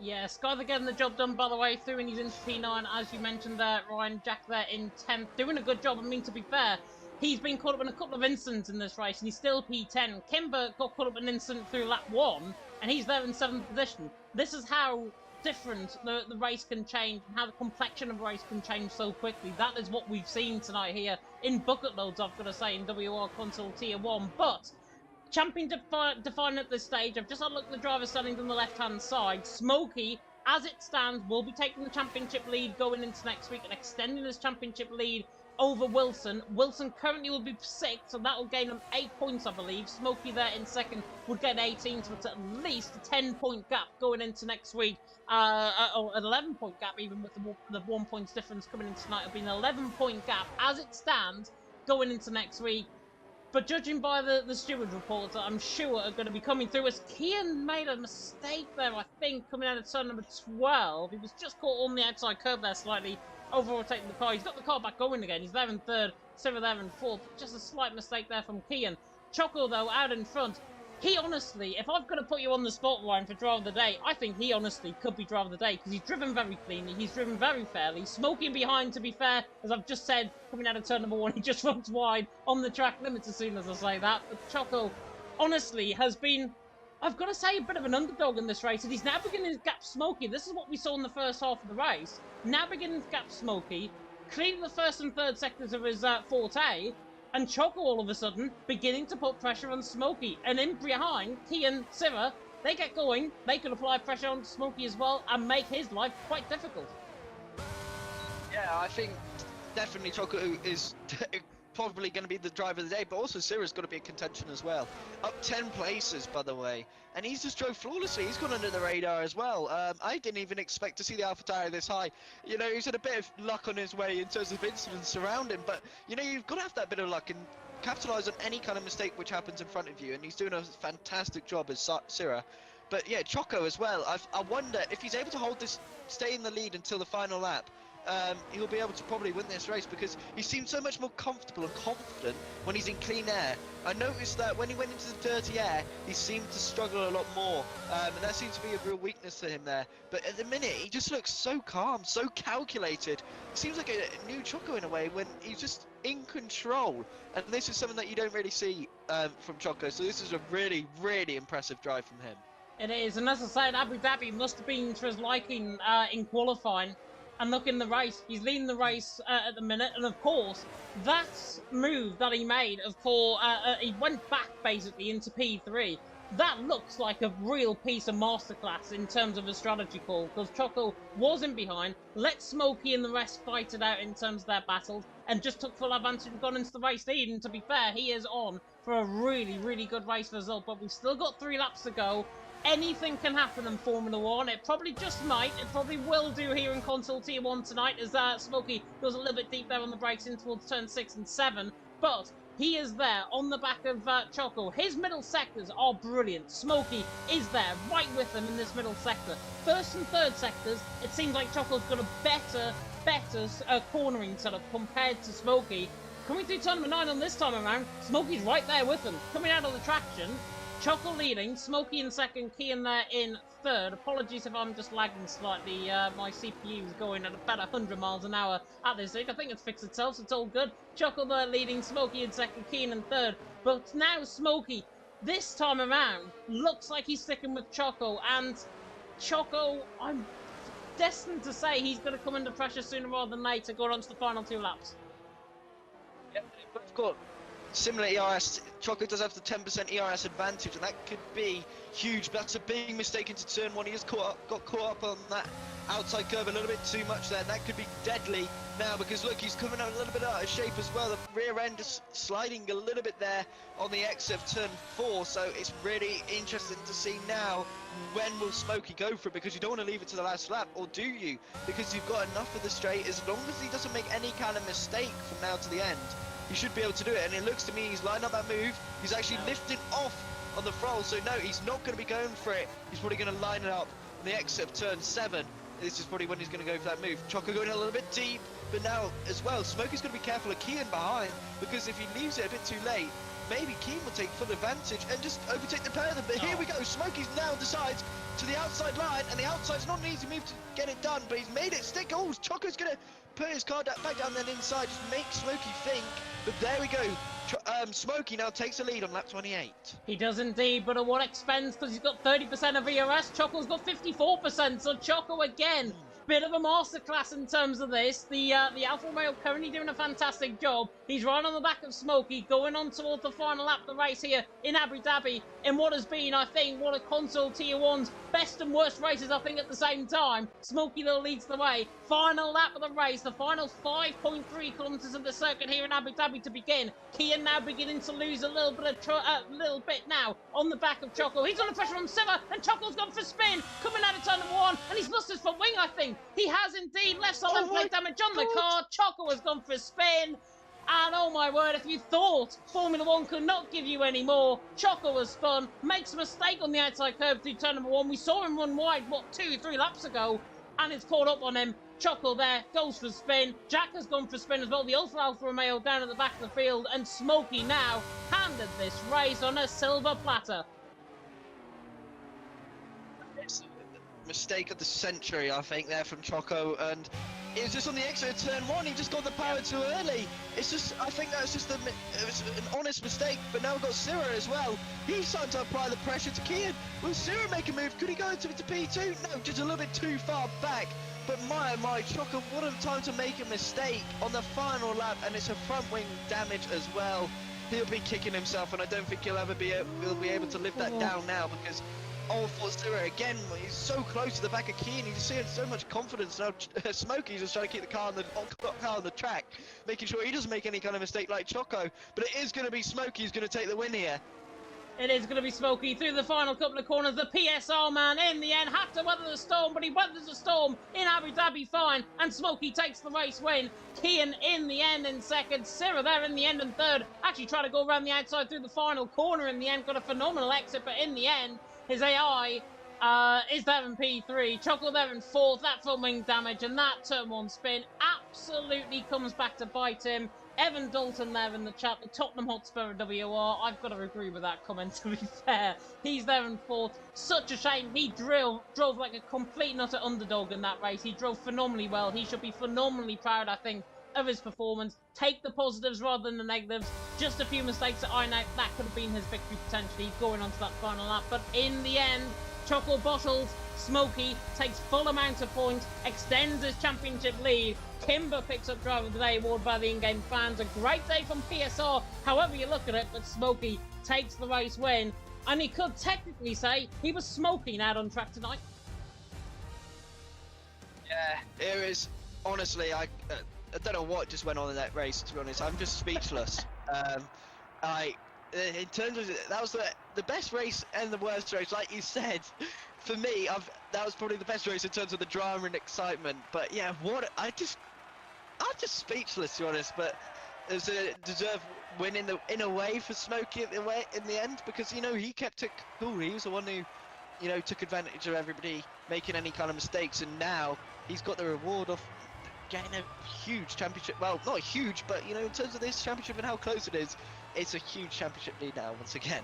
Yeah, Skyler getting the job done, by the way, through and he's into P9, as you mentioned there, Ryan. Jack there in 10th, doing a good job. I mean, to be fair, he's been caught up in a couple of incidents in this race, and he's still P10. Kimber got caught up in an incident through lap 1, and he's there in 7th position. This is how different the race can change, and how the complexion of a race can change so quickly. That is what we've seen tonight here in bucket loads, I've got to say, in WOR Console Tier 1. But champion defined at this stage. I've just had a look at the driver standings on the left-hand side. Smokey, as it stands, will be taking the championship lead going into next week and extending his championship lead over Wilson. Wilson currently will be 6th, so that will gain him 8 points, I believe. Smokey there in 2nd would get 18, so it's at least a 10-point gap going into next week. Or an 11-point gap, even with the 1 point difference coming in tonight. It'll be an 11-point gap. As it stands, going into next week. But judging by the steward reports that I'm sure are going to be coming through, as Kian made a mistake there, I think, coming out of turn number 12. He was just caught on the outside curb there slightly, over-rotating the car. He's got the car back going again. He's there in third, Sivert there in fourth. Just a slight mistake there from Kian. Choco, though, out in front. He honestly, if I've got to put you on the spot, Ryan, for driver of the day, I think he honestly could be driver of the day because he's driven very cleanly, he's driven very fairly, smoking behind, to be fair, as I've just said, coming out of turn number 1, he just runs wide on the track limits as soon as I say that. But Choco, honestly, has been, I've got to say, a bit of an underdog in this race, and he's now beginning to gap Smokey. This is what we saw in the first half of the race. Now beginning to gap Smokey, cleaning the first and third sectors of his forte, and Choco all of a sudden beginning to put pressure on Smokey. And in behind, Kian, Sivert, they get going, they can apply pressure on Smokey as well and make his life quite difficult. Yeah, I think definitely Choco is probably going to be the driver of the day, but also Sirah's got to be in contention as well. Up 10 places, by the way, and he's just drove flawlessly. He's gone under the radar as well. I didn't even expect to see the AlphaTauri this high. You know, he's had a bit of luck on his way in terms of incidents around him, but you know, you've got to have that bit of luck and capitalise on any kind of mistake which happens in front of you, and he's doing a fantastic job as Sirah. But yeah, Choco as well. I wonder if he's able to hold this, stay in the lead until the final lap. He'll be able to probably win this race because he seems so much more comfortable and confident when he's in clean air. I noticed that when he went into the dirty air, he seemed to struggle a lot more, and that seems to be a real weakness to him there. But at the minute, he just looks so calm, so calculated. It seems like a new Choco in a way when he's just in control, and this is something that you don't really see from Choco. So this is a really, really impressive drive from him. It is, and as I said, Abu Dhabi must have been to his liking in qualifying. And look in the race, he's leading the race at the minute, and of course, that move that he made, of course, he went back basically into P3. That looks like a real piece of masterclass in terms of a strategy call, because Choco was in behind, let Smokey and the rest fight it out in terms of their battles, and just took full advantage and gone into the race lead. And to be fair, he is on for a really, really good race result, but we've still got 3 laps to go. Anything can happen in Formula 1. It probably just might. It probably will do here in Console Tier 1 tonight as Smokey goes a little bit deep there on the brakes in towards turn 6 and 7. But he is there on the back of Choco. His middle sectors are brilliant. Smokey is there right with them in this middle sector. First and third sectors, it seems like Choco's got a better cornering setup compared to Smokey. Coming through turn number 9 on this time around, Smokey's right there with them. Coming out of the traction, Choco leading, Smokey in second, Kian there in third. Apologies if I'm just lagging slightly. My CPU is going at about 100 miles an hour at this stage. I think it's fixed itself, so it's all good. Choco there leading, Smokey in second, Kian in third. But now Smokey, this time around, looks like he's sticking with Choco. And Choco, I'm destined to say he's going to come under pressure sooner rather than later, going on to the final 2 laps. Yeah, of course. Similar ERS, Choco does have the 10% ERS advantage, and that could be huge. That's a big mistake into turn 1. He just got caught up on that outside curve a little bit too much there, and that could be deadly now because look, he's coming out a little bit out of shape as well. The rear end is sliding a little bit there on the exit of turn 4, so it's really interesting to see now when will Smokey go for it, because you don't want to leave it to the last lap, or do you? Because you've got enough of the straight. As long as he doesn't make any kind of mistake from now to the end, he should be able to do it. And it looks to me he's lined up that move. He's actually lifting off on the throttle, so no, he's not going to be going for it. He's probably going to line it up on the exit of turn 7. This is probably when he's going to go for that move. Choco going a little bit deep, but now as well, Smokey's going to be careful of Kian behind, because if he leaves it a bit too late, maybe Kian will take full advantage and just overtake the pair of them. But here we go, Smokey's now decides to the outside line, and the outside's not an easy move to get it done, but he's made it stick. Oh, Choco's going to put his car back down then inside, just make Smokey think. But there we go. Smokey now takes the lead on lap 28. He does indeed, but at what expense? Because he's got 30% of ERS. Choco's got 54%. So Choco again, bit of a masterclass in terms of this. The Alfa Romeo currently doing a fantastic job. He's right on the back of Smokey, going on towards the final lap of the race here in Abu Dhabi, in what has been, I think, one of Console Tier 1's best and worst races, I think, at the same time. Smokey though leads the way. Final lap of the race, the final 5.3 kilometers of the circuit here in Abu Dhabi to begin. Kian now beginning to lose a little bit now on the back of Choco. He's under pressure from Sivert, and Choco's gone for a spin, coming out of turn number 1, and he's lost his front wing, I think. He has indeed left solid plate damage on the car. Choco has gone for a spin, And oh my word, if you thought Formula 1 could not give you any more, Choco was spun, makes a mistake on the outside curve through turn number 1. We saw him run wide, 2-3 laps ago, and it's caught up on him. Choco there goes for spin. Jack has gone for spin as well. The Ultra Alfa Romeo down at the back of the field, and Smokey now handed this race on a silver platter. It's a mistake of the century, I think, there from Choco, and it was just on the exit of turn 1. He just got the power too early. It's just, I think that's just it was an honest mistake. But now we've got Cyril as well. He's starting to apply the pressure to Kian. Will Cyril make a move? Could he go into P2? No, just a little bit too far back. But my, Choco, what a time to make a mistake on the final lap, and it's a front wing damage as well. He'll be kicking himself, and I don't think he'll ever be able to live that down now, because for Cyril again, he's so close to the back of Kian. He's seeing so much confidence now. Smokey's just trying to keep the car on the track, making sure he doesn't make any kind of mistake like Choco. But it is going to be Smokey who's going to take the win here. It is going to be Smokey through the final couple of corners. The PSR man in the end had to weather the storm, but he weathers the storm in Abu Dhabi fine, and Smokey takes the race win. Kian in the end in second. Cyril there in the end in third. Actually trying to go around the outside through the final corner in the end. Got a phenomenal exit, but in the end, his AI is there in P3. Choco there in fourth. That front wing damage and that turn 1 spin absolutely comes back to bite him. Evan Dalton there in the chat, the Tottenham Hotspur of WOR. I've got to agree with that comment, to be fair. He's there in fourth. Such a shame. He drove like a complete and utter underdog in that race. He drove phenomenally well. He should be phenomenally proud, I think, of his performance. Take the positives rather than the negatives. Just a few mistakes at Iron Out. That could have been his victory potentially going on to that final lap. But in the end, Choco bottles. Smokey takes full amount of points, extends his championship lead. Kimber picks up Driver of the Day award by the in-game fans. A great day from PSR, however you look at it, but Smokey takes the race win. And he could technically say he was smoking out on track tonight. Yeah, it was, honestly, I don't know what just went on in that race, to be honest. I'm just speechless. In terms of, that was the best race and the worst race, like you said. For me, that was probably the best race in terms of the drama and excitement. But yeah, I'm just speechless, to be honest. But it was a deserved win in a way for Smokey in the end, because he kept it cool. He was the one who took advantage of everybody making any kind of mistakes, and now he's got the reward of getting a huge championship. Well, not huge, but in terms of this championship and how close it is, it's a huge championship lead now once again.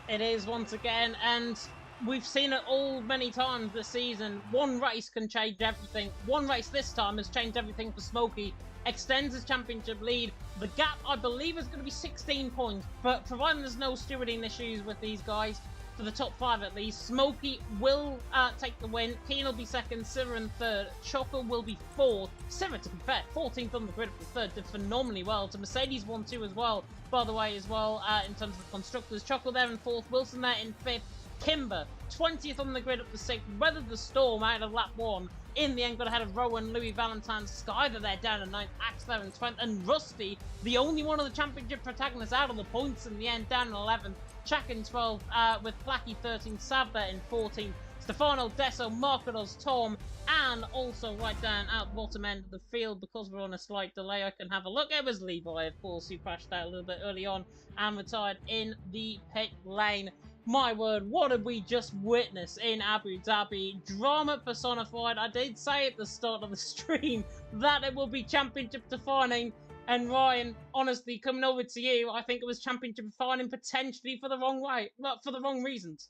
It is once again, and we've seen it all many times this season. One race can change everything. One race this time has changed everything for Smokey. Extends his championship lead. The gap, I believe, is going to be 16 points. But providing there's no stewarding issues with these guys, for the top 5 at least, Smokey will take the win. Keen will be second, Cyril in third. Choco will be fourth. Cyril, to be fair, 14th on the grid for third, did phenomenally well. To Mercedes 1-2 as well, by the way, in terms of the constructors. Choco there in fourth, Wilson there in fifth. Kimber, 20th on the grid up to 6th, weathered the storm out of lap 1. In the end, got ahead of Rowan, Louis Valentine, Skyver there down in 9th, Axe there in 20th, and Rusty, the only one of the championship protagonists out of the points in the end, down in 11th. Chak in 12th, with Flacky 13th, Sav there in 14th. Stefano, Desso, Marcados, Tom, and also right down at the bottom end of the field, because we're on a slight delay, I can have a look. It was Levi, of course, who crashed out a little bit early on and retired in the pit lane. My word, what did we just witness in Abu Dhabi? Drama personified. I did say at the start of the stream that it will be championship defining. And Ryan, honestly, coming over to you, I think it was championship defining potentially for the wrong way, for the wrong reasons.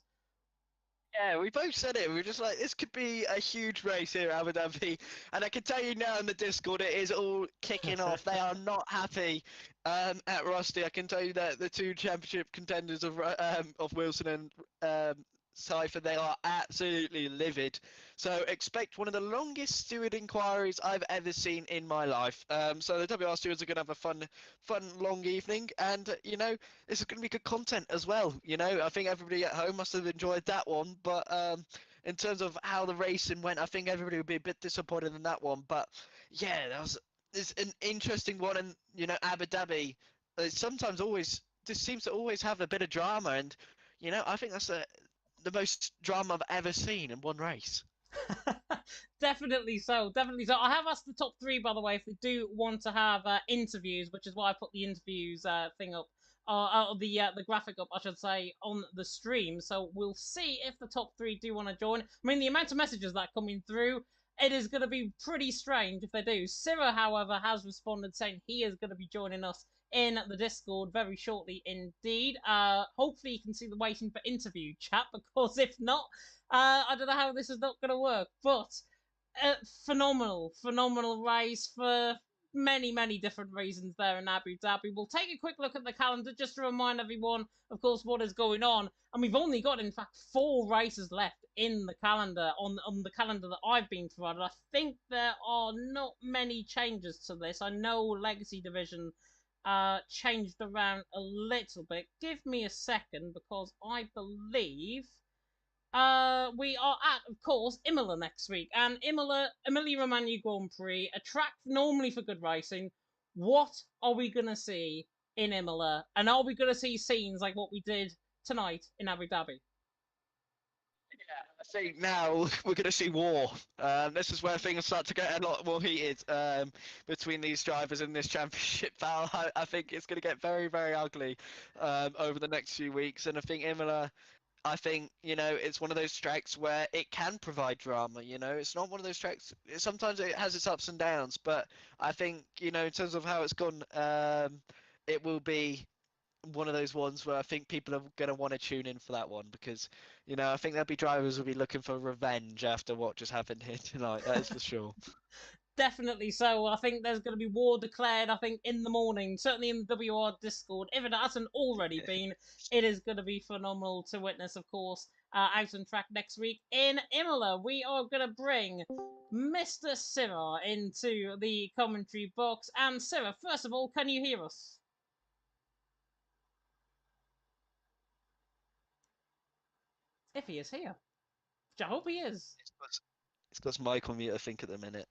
Yeah, we both said it. We were just like, this could be a huge race here at Abu Dhabi. And I can tell you now in the Discord, it is all kicking off. They are not happy at Rusty. I can tell you that the two championship contenders of Wilson and Cypher, they are absolutely livid. So expect one of the longest steward inquiries I've ever seen in my life. So the WR stewards are going to have a fun long evening, and this is going to be good content as well. I think everybody at home must have enjoyed that one, but in terms of how the racing went, I think everybody would be a bit disappointed in that one. But yeah, it's an interesting one, and Abu Dhabi sometimes always just seems to always have a bit of drama, and I think that's the most drama I've ever seen in one race. Definitely so. Definitely so. I have asked the top three, by the way, if they do want to have interviews, which is why I put the interviews thing up, the graphic up, I should say, on the stream. So we'll see if the top three do want to join. I mean, the amount of messages that are coming through, it is going to be pretty strange if they do. Sira, however, has responded saying he is going to be joining us in the Discord very shortly indeed. Hopefully you can see the waiting for interview chat, because if not, I don't know how this is not going to work. But phenomenal race for many different reasons there in Abu Dhabi. We'll take a quick look at the calendar just to remind everyone, of course, what is going on. And we've only got, in fact, 4 races left in the calendar, on the calendar that I've been provided. I think there are not many changes to this. I know Legacy Division changed around a little bit. Give me a second, because I believe we are at, of course, Imola next week, and Emilia Romagna Grand Prix, a track normally for good racing. What are we gonna see in Imola, and are we gonna see scenes like what we did tonight in Abu Dhabi? I think now we're going to see war. This is where things start to get a lot more heated between these drivers in this championship battle. I think it's going to get very ugly over the next few weeks. And I think Imola, I think, it's one of those tracks where it can provide drama. It's not one of those tracks. Sometimes it has its ups and downs, but I think, in terms of how it's gone, it will be one of those ones where I think people are going to want to tune in for that one because, I think there'll be drivers will be looking for revenge after what just happened here tonight. That is for sure. Definitely so. I think there's going to be war declared, I think, in the morning, certainly in the WR Discord. If it hasn't already been, it is going to be phenomenal to witness, of course, out on track next week in Imola. We are going to bring Mr. Sirra into the commentary box. And Sirra, first of all, can you hear us? If he is here. Which I hope he is. It's got his mic on mute, I think, at the minute.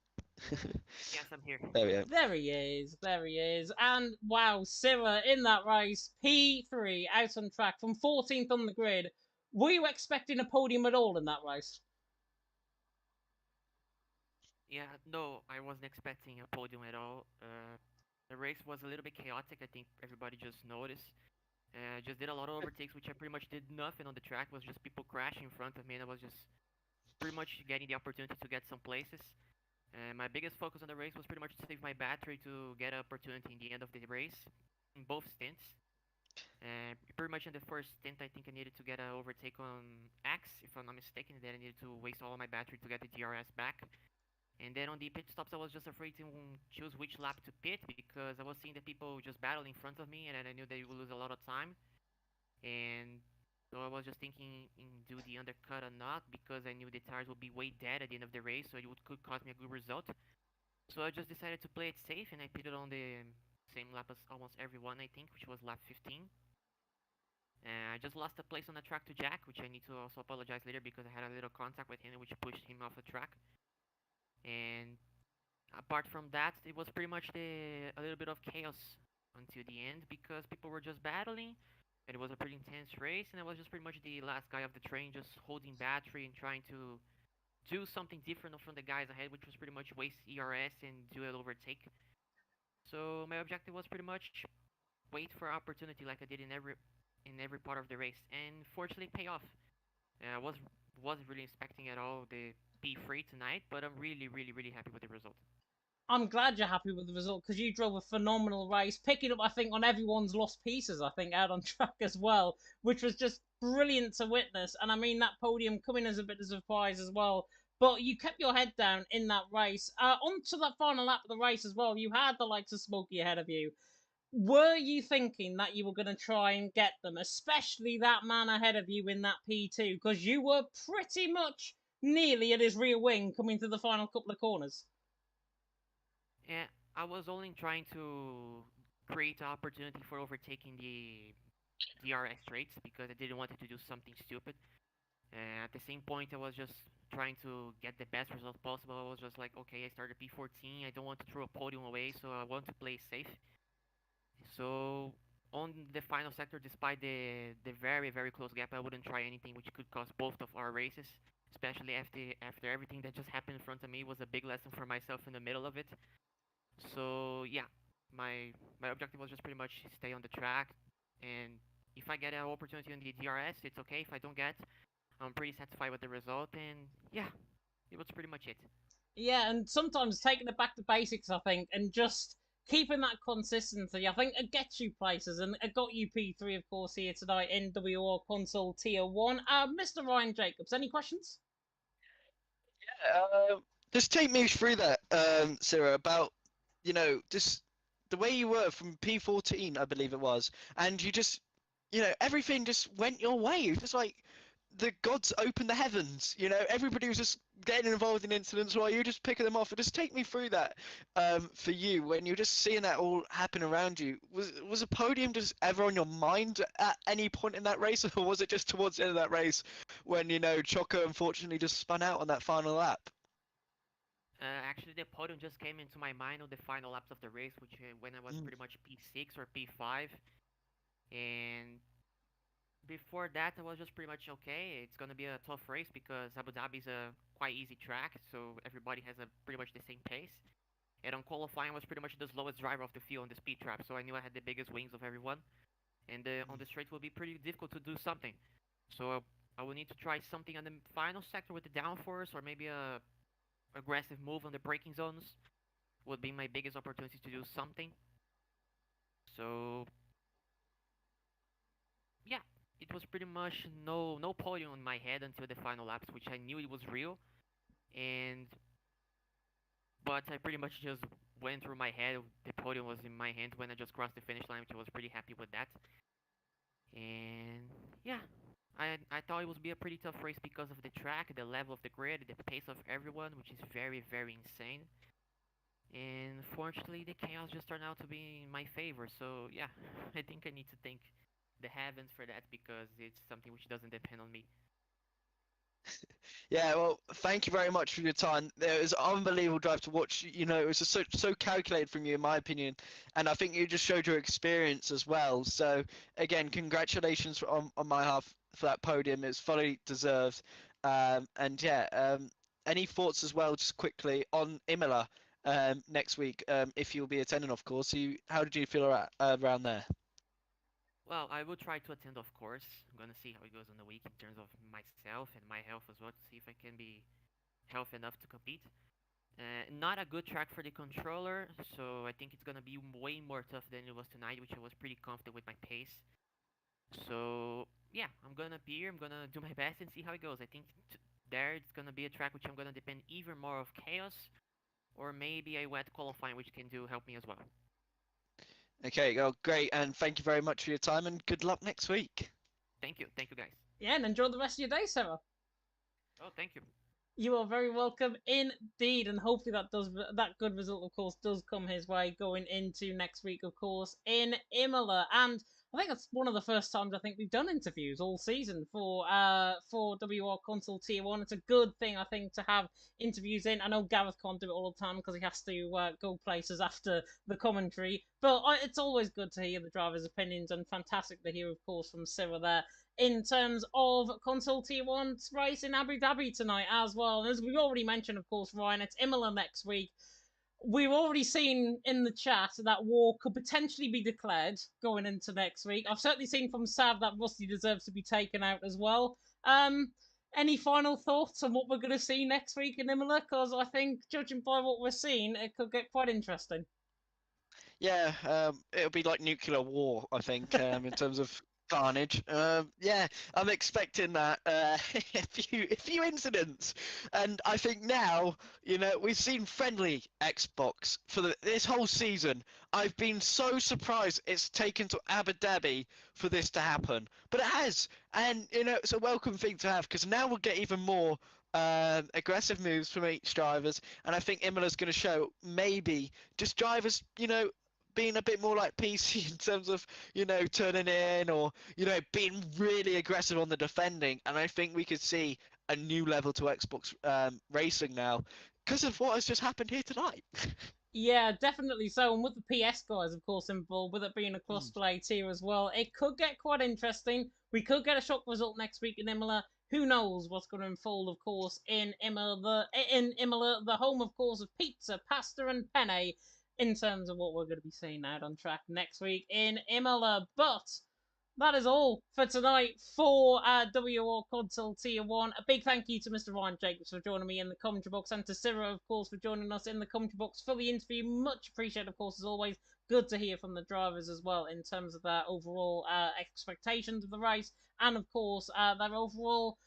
Yes, I'm here. There we go. There he is. There he is. And wow, Sirra in that race, P3 out on track from 14th on the grid. Were you expecting a podium at all in that race? Yeah, no, I wasn't expecting a podium at all. The race was a little bit chaotic. I think everybody just noticed. I just did a lot of overtakes, which I pretty much did nothing on the track. It was just people crashing in front of me, and I was just pretty much getting the opportunity to get some places. My biggest focus on the race was pretty much to save my battery to get an opportunity in the end of the race, in both stints. Pretty much in the first stint, I think I needed to get an overtake on X, if I'm not mistaken. Then I needed to waste all of my battery to get the DRS back. And then on the pit stops, I was just afraid to choose which lap to pit because I was seeing the people just battle in front of me, and I knew they would lose a lot of time. And so I was just thinking in do the undercut or not because I knew the tires would be way dead at the end of the race, so could cost me a good result. So I just decided to play it safe, and I pitted on the same lap as almost everyone, I think, which was lap 15. I just lost a place on the track to Jack, which I need to also apologize later because I had a little contact with him, which pushed him off the track. And apart from that, it was pretty much a little bit of chaos until the end because people were just battling. And it was a pretty intense race, and I was just pretty much the last guy of the train, just holding battery and trying to do something different from the guys ahead, which was pretty much waste ERS and do an overtake. So my objective was pretty much wait for opportunity like I did in every part of the race, and fortunately pay off. I wasn't really expecting at all the P3 tonight, but I'm really happy with the result. I'm glad you're happy with the result because you drove a phenomenal race, picking up, I think, on everyone's lost pieces, I think, out on track as well, which was just brilliant to witness. And I mean, that podium coming as a bit of a surprise as well. But you kept your head down in that race. On to that final lap of the race as well, you had the likes of Smokey ahead of you. Were you thinking that you were going to try and get them, especially that man ahead of you in that P2? Because you were pretty much nearly at his rear wing coming to the final couple of corners. Yeah, I was only trying to create an opportunity for overtaking the DRS rates because I didn't want it to do something stupid. At the same point, I was just trying to get the best result possible. I was just like, okay, I started P14. I don't want to throw a podium away, so I want to play safe. So on the final sector, despite the very close gap, I wouldn't try anything which could cost both of our races. especially after everything that just happened in front of me was a big lesson for myself in the middle of it. So yeah, my objective was just pretty much stay on the track, and if I get an opportunity on the DRS, it's okay. If I don't get, I'm pretty satisfied with the result, and yeah, it was pretty much it. Yeah, and sometimes taking it back to basics, I think, and just keeping that consistency, I think it gets you places, and it got you P3, of course, here tonight in WOR Console Tier 1. Mr. Ryan Jacobs, any questions? Just take me through that, Sarah, about just the way you were from P14, I believe it was, and you just, everything just went your way. It was just like the gods opened the heavens. Everybody was just getting involved in incidents while you were just picking them off. And just take me through that, for you when you're just seeing that all happen around you. Was a podium just ever on your mind at any point in that race, or was it just towards the end of that race when Choco unfortunately just spun out on that final lap? Actually, the podium just came into my mind on the final laps of the race, which when I was Mm. pretty much P6 or P5, and before that, I was just pretty much okay. It's gonna be a tough race because Abu Dhabi is a quite easy track, so everybody has a pretty much the same pace. And on qualifying, I was pretty much the slowest driver of the field on the speed trap, so I knew I had the biggest wings of everyone. And on the straight will be pretty difficult to do something. So I will need to try something on the final sector with the downforce, or maybe a aggressive move on the braking zones would be my biggest opportunity to do something. So yeah, it was pretty much no podium in my head until the final laps, which I knew it was real. And but I pretty much just went through my head. The podium was in my hand when I just crossed the finish line, which I was pretty happy with that. And yeah, I thought it would be a pretty tough race because of the track, the level of the grid, the pace of everyone, which is very insane. And fortunately, the chaos just turned out to be in my favor. So yeah, I think I need to thank the heavens for that because it's something which doesn't depend on me. Yeah, well, thank you very much for your time. It was an unbelievable drive to watch. It was just so calculated from you, in my opinion, and I think you just showed your experience as well. So again, congratulations on my half for that podium. It's fully deserved. And yeah, any thoughts as well, just quickly on Imola next week, if you'll be attending, of course. How did you feel around there? Well, I will try to attend, of course. I'm gonna see how it goes on the week in terms of myself and my health as well to see if I can be healthy enough to compete. Not a good track for the controller, so I think it's gonna be way more tough than it was tonight, which I was pretty confident with my pace. So yeah, I'm gonna be here. I'm gonna do my best and see how it goes. I think there it's gonna be a track which I'm gonna depend even more of chaos, or maybe a wet qualifying, which can do help me as well. Okay, well, great, and thank you very much for your time, and good luck next week. Thank you guys. Yeah, and enjoy the rest of your day, Sarah. Oh, thank you. You are very welcome indeed, and hopefully that good result, of course, does come his way going into next week, of course, in Imola. And I think that's one of the first times I think we've done interviews all season for WR Console Tier One. It's a good thing I think to have interviews in. I know Gareth can't do it all the time because he has to go places after the commentary, but it's always good to hear the drivers' opinions, and fantastic to hear, of course, from Cyril there in terms of Console Tier 1's race in Abu Dhabi tonight as well. And as we've already mentioned, of course, Ryan, it's Imola next week. We've already seen in the chat that WOR could potentially be declared going into next week. I've certainly seen from Sav that Rusty deserves to be taken out as well. Any final thoughts on what we're going to see next week in Imola? Because I think, judging by what we're seeing, it could get quite interesting. Yeah, it'll be like nuclear war, I think, in terms of carnage. Yeah, I'm expecting that. A few incidents, and I think now, we've seen friendly Xbox for this whole season. I've been so surprised it's taken to Abu Dhabi for this to happen, but it has, and it's a welcome thing to have because now we'll get even more. Aggressive moves from each drivers, and I think Imola's going to show maybe just drivers, being a bit more like PC in terms of, turning in or, being really aggressive on the defending. And I think we could see a new level to Xbox racing now because of what has just happened here tonight. Yeah, definitely so. And with the PS guys, of course, involved, with it being a Mm. crossplay tier as well, it could get quite interesting. We could get a shock result next week in Imola. who knows what's going to unfold, of course, in Imola, the home, of course, of pizza, pasta, and penne, in terms of what we're going to be seeing out on track next week in Imola. But that is all for tonight for WOR Console Tier 1. A big thank you to Mr. Ryan Jacobs for joining me in the commentary box, and to Cyril, of course, for joining us in the commentary box for the interview. Much appreciated, of course, as always. Good to hear from the drivers as well in terms of their overall expectations of the race, and, of course, their overall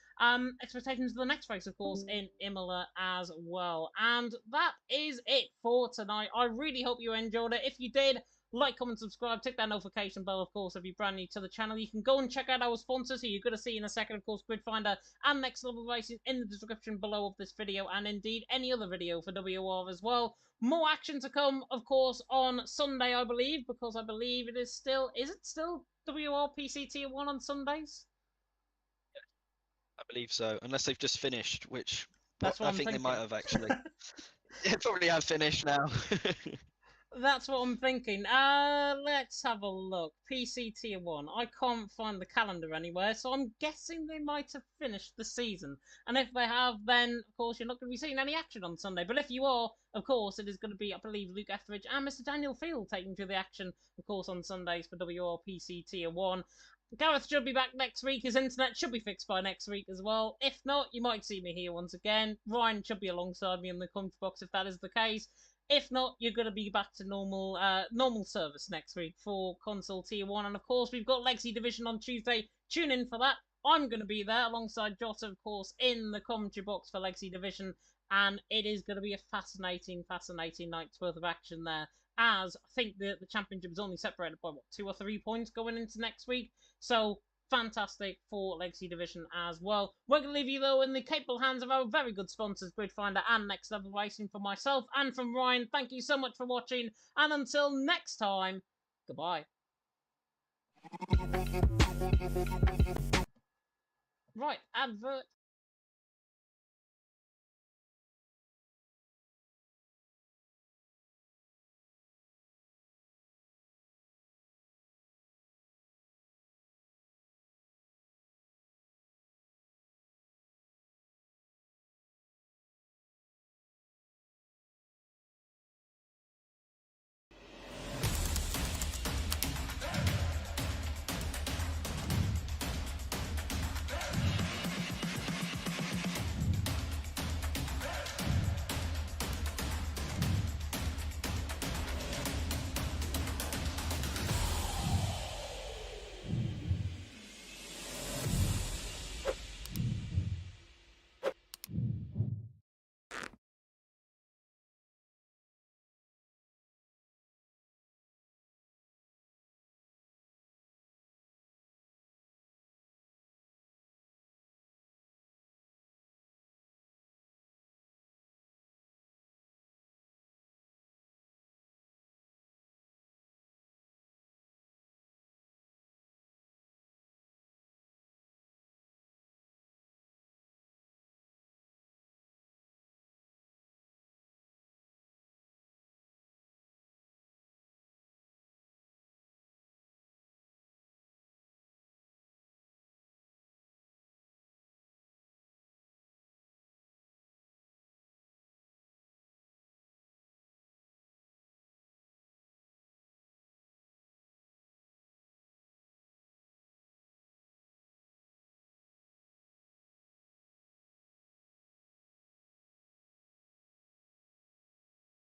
expectations of the next race, of course, in Imola as well. And that is it for tonight. I really hope you enjoyed it. If you did, like, comment, subscribe, tick that notification bell, of course, if you're brand new to the channel. You can go and check out our sponsors, who you're going to see in a second, of course, Grid Finder and Next Level Racing, in the description below of this video, and indeed any other video for WOR as well. More action to come, of course, on Sunday, I believe, because I believe it is still WOR PC Tier 1 on Sundays? I believe so, unless they've just finished, which That's what I I'm think thinking. they might have actually. Yeah, probably have finished now. That's what I'm thinking. Let's have a look. PC Tier 1. I can't find the calendar anywhere, so I'm guessing they might have finished the season. And if they have, then, of course, you're not going to be seeing any action on Sunday. But if you are, of course, it is going to be, I believe, Luke Etheridge and Mr. Daniel Field taking to the action, of course, on Sundays for WR PC Tier 1. Gareth should be back next week. His internet should be fixed by next week as well. If not, you might see me here once again. Ryan should be alongside me in the commentary box if that is the case. If not, you're going to be back to normal service next week for Console Tier 1. And, of course, we've got Legacy Division on Tuesday. Tune in for that. I'm going to be there alongside Jota, of course, in the commentary box for Legacy Division. And it is going to be a fascinating night's worth of action there, as I think the championship is only separated by, 2 or 3 points going into next week. So, fantastic for Legacy Division as well. We're going to leave you, though, in the capable hands of our very good sponsors, Grid Finder and Next Level Racing. From myself and from Ryan, thank you so much for watching, and until next time, goodbye. Right, advert